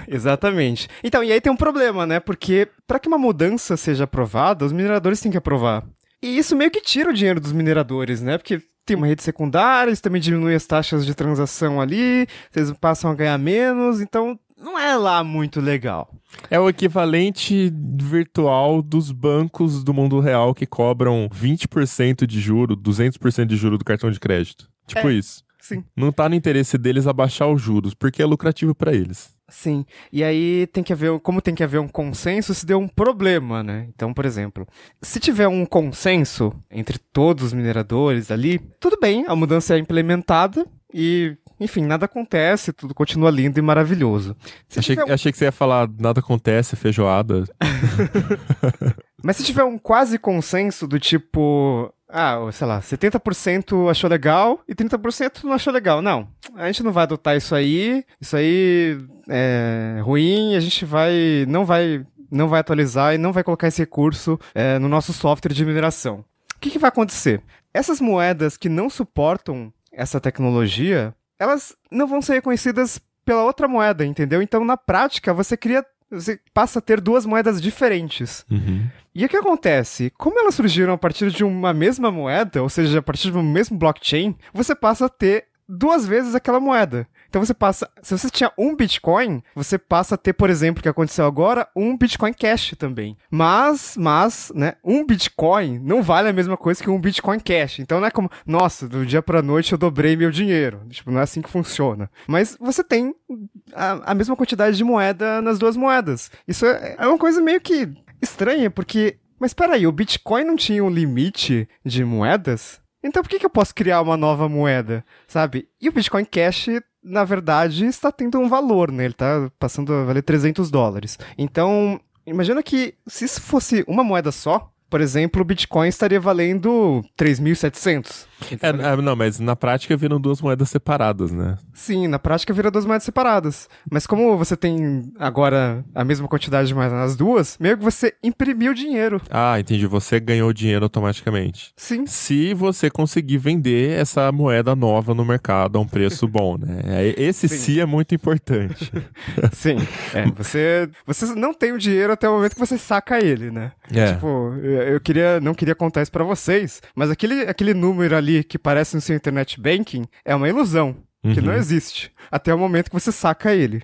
Exatamente. Então, e aí tem um problema, né? Porque pra que uma mudança seja aprovada, os mineradores têm que aprovar. E isso meio que tira o dinheiro dos mineradores, né? Porque tem uma rede secundária, isso também diminui as taxas de transação ali, vocês passam a ganhar menos, então não é lá muito legal. É o equivalente virtual dos bancos do mundo real que cobram 20% de juro, 200% de juro do cartão de crédito. Tipo isso. Sim. Não tá no interesse deles abaixar os juros, porque é lucrativo pra eles. Sim, e aí como tem que haver um consenso, se deu um problema, né? Então, por exemplo, se tiver um consenso entre todos os mineradores ali, tudo bem, a mudança é implementada e, enfim, nada acontece, tudo continua lindo e maravilhoso. Achei que você ia falar nada acontece, feijoada. Mas se tiver um quase consenso do tipo, sei lá, 70% achou legal e 30% não achou legal. Não, a gente não vai adotar isso aí é ruim, a gente não vai atualizar e não vai colocar esse recurso no nosso software de mineração. O que vai acontecer? Essas moedas que não suportam essa tecnologia, elas não vão ser reconhecidas pela outra moeda, entendeu? Então, na prática, você passa a ter 2 moedas diferentes. Uhum. E o que acontece? Como elas surgiram a partir de uma mesma moeda, ou seja, a partir de um mesmo blockchain, você passa a ter 2 vezes aquela moeda. Então se você tinha um Bitcoin, você passa a ter, por exemplo, o que aconteceu agora, um Bitcoin Cash também. Mas, né, um Bitcoin não vale a mesma coisa que um Bitcoin Cash. Então não é como, nossa, do dia pra noite eu dobrei meu dinheiro. Tipo, não é assim que funciona. Mas você tem a mesma quantidade de moeda nas 2 moedas. Isso é uma coisa meio que estranha, porque... Mas peraí, o Bitcoin não tinha um limite de moedas? Então por que eu posso criar uma nova moeda, sabe? E o Bitcoin Cash, na verdade, está tendo um valor, né? Ele está passando a valer $300. Então, imagina que se isso fosse uma moeda só, por exemplo, o Bitcoin estaria valendo 3.700. Não, mas na prática viram 2 moedas separadas, né? Sim, na prática vira 2 moedas separadas. Mas como você tem agora a mesma quantidade de moedas nas 2, meio que você imprimiu dinheiro. Ah, entendi. Você ganhou dinheiro automaticamente. Sim. Se você conseguir vender essa moeda nova no mercado a um preço bom, né? Esse sim é muito importante. Sim. Você não tem o dinheiro até o momento que você saca ele, né? Tipo, eu não queria contar isso pra vocês, mas aquele número ali que parece no seu internet banking é uma ilusão, que não existe, até o momento que você saca ele.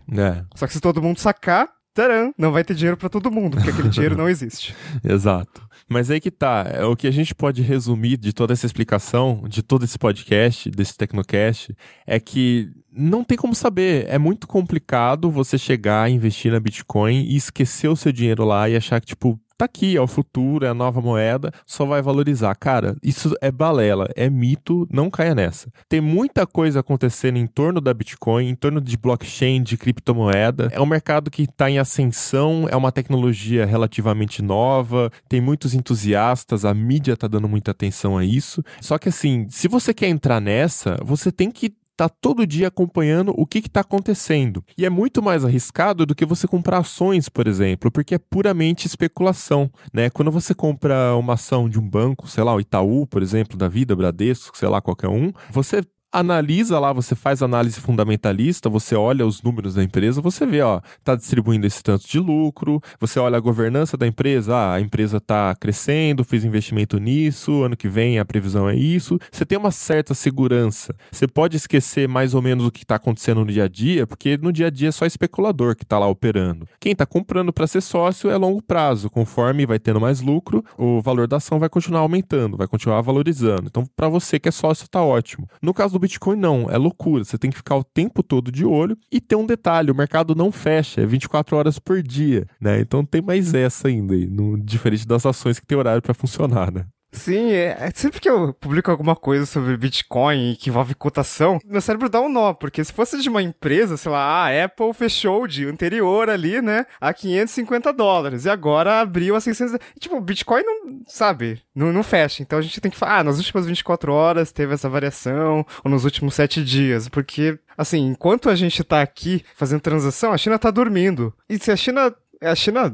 Só que se todo mundo sacar, tcharam, não vai ter dinheiro pra todo mundo, porque aquele dinheiro não existe. Exato. Mas aí que tá, o que a gente pode resumir de toda essa explicação, de todo esse podcast, desse Tecnocast, é que não tem como saber, é muito complicado você chegar a investir na Bitcoin e esquecer o seu dinheiro lá e achar que, tipo, tá aqui, é o futuro, é a nova moeda, só vai valorizar. Cara, isso é balela, é mito, não caia nessa. Tem muita coisa acontecendo em torno da Bitcoin, em torno de blockchain, de criptomoeda. É um mercado que tá em ascensão, é uma tecnologia relativamente nova, tem muitos entusiastas, a mídia tá dando muita atenção a isso. Só que assim, se você quer entrar nessa, você tem que tá todo dia acompanhando o que está acontecendo. E é muito mais arriscado do que você comprar ações, por exemplo, porque é puramente especulação, né? Quando você compra uma ação de um banco, sei lá, o Itaú, por exemplo, da vida, Bradesco, sei lá, qualquer um, você analisa lá, você faz análise fundamentalista, você olha os números da empresa, você vê, ó, tá distribuindo esse tanto de lucro, você olha a governança da empresa, a empresa tá crescendo, fez investimento nisso, ano que vem a previsão é isso, você tem uma certa segurança. Você pode esquecer mais ou menos o que tá acontecendo no dia a dia, porque no dia a dia é só especulador que tá lá operando. Quem tá comprando para ser sócio é longo prazo, conforme vai tendo mais lucro, o valor da ação vai continuar aumentando, vai continuar valorizando. Então, para você que é sócio, tá ótimo. No caso do Bitcoin, não, é loucura. Você tem que ficar o tempo todo de olho e tem um detalhe, o mercado não fecha, é 24 horas por dia, né? Então tem mais essa ainda, diferente das ações que tem horário para funcionar, né? Sim, sempre que eu publico alguma coisa sobre Bitcoin que envolve cotação, meu cérebro dá um nó, porque se fosse de uma empresa, sei lá, a Apple fechou o dia anterior ali, né, a $550, e agora abriu a 600... Tipo, o Bitcoin não, sabe, não fecha, então a gente tem que falar, nas últimas 24 horas teve essa variação, ou nos últimos 7 dias, porque, assim, enquanto a gente tá aqui fazendo transação, a China tá dormindo, e se a China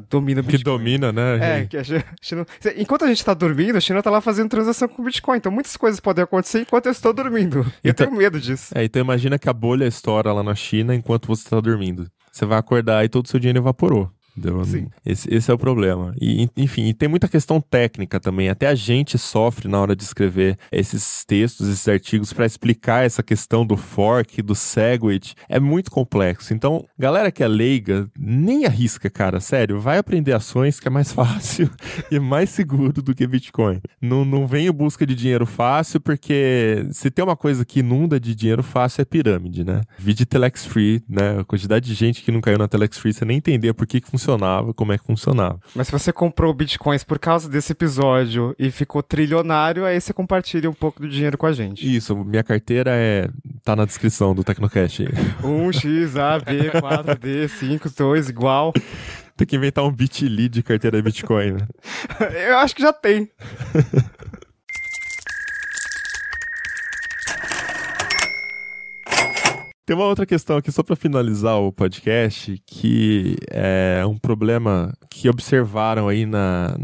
domina o Bitcoin. Que domina, né? Que a China... Enquanto a gente tá dormindo, a China tá lá fazendo transação com o Bitcoin. Então muitas coisas podem acontecer enquanto eu estou dormindo. E então, eu tenho medo disso. Então imagina que a bolha estoura lá na China enquanto você tá dormindo. Você vai acordar e todo o seu dinheiro evaporou. Sim. Esse é o problema. E, enfim, tem muita questão técnica também. Até a gente sofre na hora de escrever esses textos, esses artigos, para explicar essa questão do fork, do SegWit. É muito complexo. Então, galera que é leiga, nem arrisca, cara. Sério, vai aprender ações que é mais fácil e mais seguro do que Bitcoin. Não vem em busca de dinheiro fácil, porque se tem uma coisa que inunda de dinheiro fácil é pirâmide, né? Vide Telex Free, né? A quantidade de gente que não caiu na Telex Free, você nem entender por que funcionava, como é que funcionava. Mas se você comprou Bitcoins por causa desse episódio e ficou trilionário, aí você compartilha um pouco do dinheiro com a gente. Isso, minha carteira tá na descrição do Tecnocast aí. 1XAB4D52 igual. Tem que inventar um Bitly de carteira Bitcoin, né? Eu acho que já tem. Tem uma outra questão aqui, só para finalizar o podcast, que é um problema que observaram aí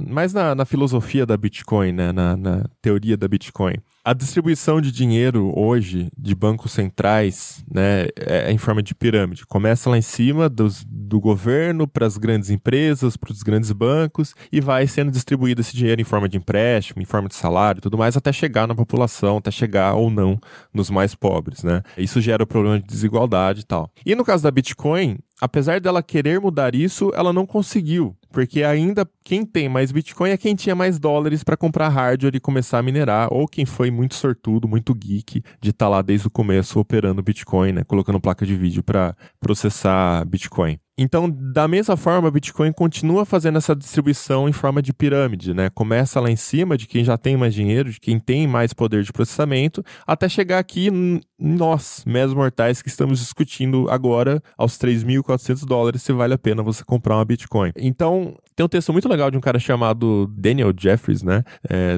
mais na filosofia da Bitcoin, né? Na teoria da Bitcoin. A distribuição de dinheiro hoje de bancos centrais, né, é em forma de pirâmide. Começa lá em cima do governo para as grandes empresas, para os grandes bancos, e vai sendo distribuído esse dinheiro em forma de empréstimo, em forma de salário e tudo mais, até chegar na população, até chegar ou não nos mais pobres, né? Isso gera o problema de desigualdade e tal. E no caso da Bitcoin, apesar dela querer mudar isso, ela não conseguiu. Porque ainda quem tem mais Bitcoin é quem tinha mais dólares para comprar hardware e começar a minerar, ou quem foi muito sortudo, muito geek, de estar lá desde o começo operando Bitcoin, né? Colocando placa de vídeo para processar Bitcoin. Então, da mesma forma, o Bitcoin continua fazendo essa distribuição em forma de pirâmide, né? Começa lá em cima de quem já tem mais dinheiro, de quem tem mais poder de processamento, até chegar aqui nós, meros mortais, que estamos discutindo agora aos $3.400 se vale a pena você comprar uma Bitcoin. Então, tem um texto muito legal de um cara chamado Daniel Jeffries, né?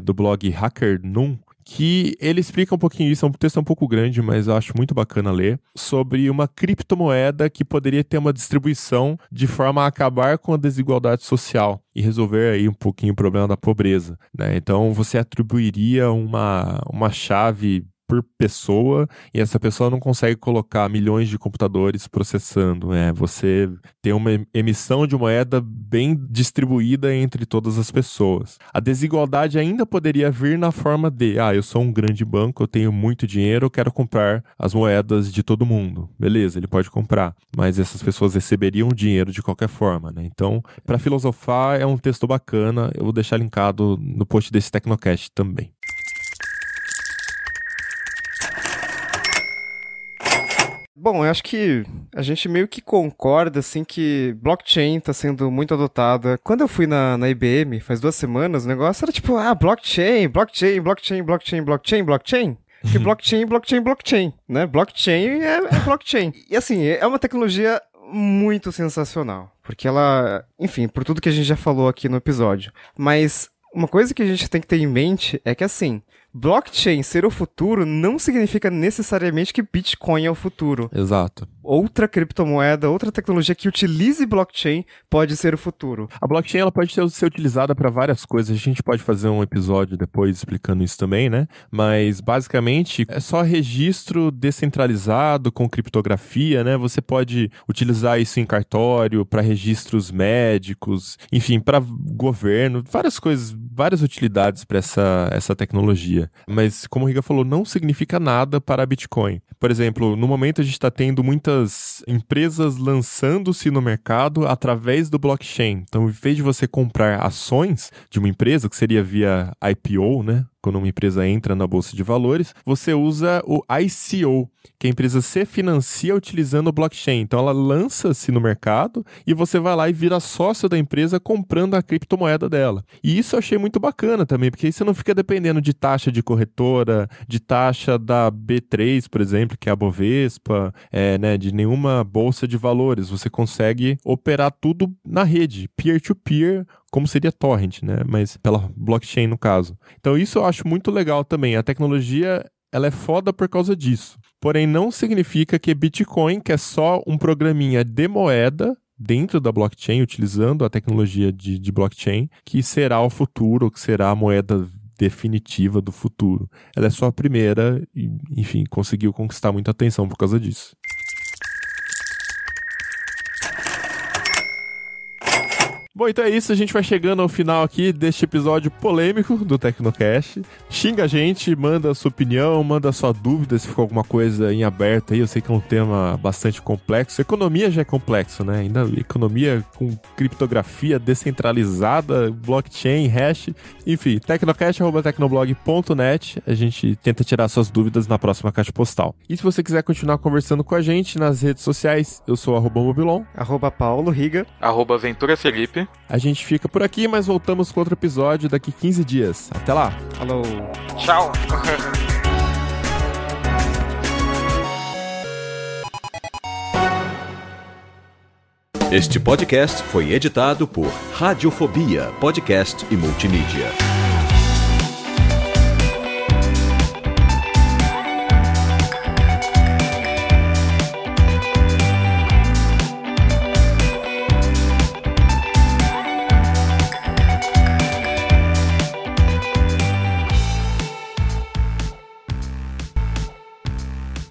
Do blog Hacker Noon, que ele explica um pouquinho isso, é um texto um pouco grande, mas eu acho muito bacana ler, sobre uma criptomoeda que poderia ter uma distribuição de forma a acabar com a desigualdade social e resolver aí um pouquinho o problema da pobreza, né? Então você atribuiria uma chave por pessoa, e essa pessoa não consegue colocar milhões de computadores processando, né? Você tem uma emissão de moeda bem distribuída entre todas as pessoas. A desigualdade ainda poderia vir na forma de, eu sou um grande banco, eu tenho muito dinheiro, eu quero comprar as moedas de todo mundo. Beleza, ele pode comprar, mas essas pessoas receberiam dinheiro de qualquer forma, né? Então, para filosofar, é um texto bacana, eu vou deixar linkado no post desse Tecnocast também. Bom, eu acho que a gente meio que concorda, assim, que blockchain tá sendo muito adotada. Quando eu fui na IBM, faz 2 semanas, o negócio era tipo, blockchain. Porque blockchain, né? Blockchain é blockchain. E assim, é uma tecnologia muito sensacional. Porque ela, enfim, por tudo que a gente já falou aqui no episódio. Mas uma coisa que a gente tem que ter em mente é que, assim, blockchain ser o futuro não significa necessariamente que Bitcoin é o futuro. Exato. outra criptomoeda, outra tecnologia que utilize blockchain pode ser o futuro. A blockchain ela pode ser utilizada para várias coisas. A gente pode fazer um episódio depois explicando isso também, né? Mas basicamente é só registro descentralizado com criptografia, né? Você pode utilizar isso em cartório, para registros médicos, enfim, para governo, várias coisas, várias utilidades para essa tecnologia. Mas, como o Riga falou, não significa nada para a Bitcoin. Por exemplo, no momento a gente está tendo muitas empresas lançando-se no mercado através do blockchain. Então, em vez de você comprar ações de uma empresa, que seria via IPO, né? Quando uma empresa entra na bolsa de valores, você usa o ICO, que a empresa se financia utilizando o blockchain. Então ela lança-se no mercado e você vai lá e vira sócio da empresa comprando a criptomoeda dela. E isso eu achei muito bacana também, porque aí você não fica dependendo de taxa de corretora, de taxa da B3, por exemplo, que é a Bovespa, né, de nenhuma bolsa de valores. Você consegue operar tudo na rede, peer-to-peer, como seria torrent, né? Mas pela blockchain no caso. Então isso eu acho muito legal também. A tecnologia, ela é foda por causa disso. Porém, não significa que Bitcoin, que é só um programinha de moeda dentro da blockchain, utilizando a tecnologia de blockchain, que será o futuro, que será a moeda definitiva do futuro. Ela é só a primeira e, enfim, conseguiu conquistar muita atenção por causa disso. Bom, então é isso, a gente vai chegando ao final aqui deste episódio polêmico do Tecnocast. Xinga a gente, manda a sua opinião, manda a sua dúvida se ficou alguma coisa em aberto aí. Eu sei que é um tema bastante complexo. Economia já é complexo, né? Ainda economia com criptografia descentralizada, blockchain, hash. Enfim, tecnocast@tecnoblog.net. A gente tenta tirar suas dúvidas na próxima caixa postal. E se você quiser continuar conversando com a gente nas redes sociais, eu sou @mobilon, @Paulo Riga, @VenturaFelipe. A gente fica por aqui, mas voltamos com outro episódio daqui 15 dias. Até lá! Falou! Tchau! Este podcast foi editado por Radiofobia, podcast e multimídia.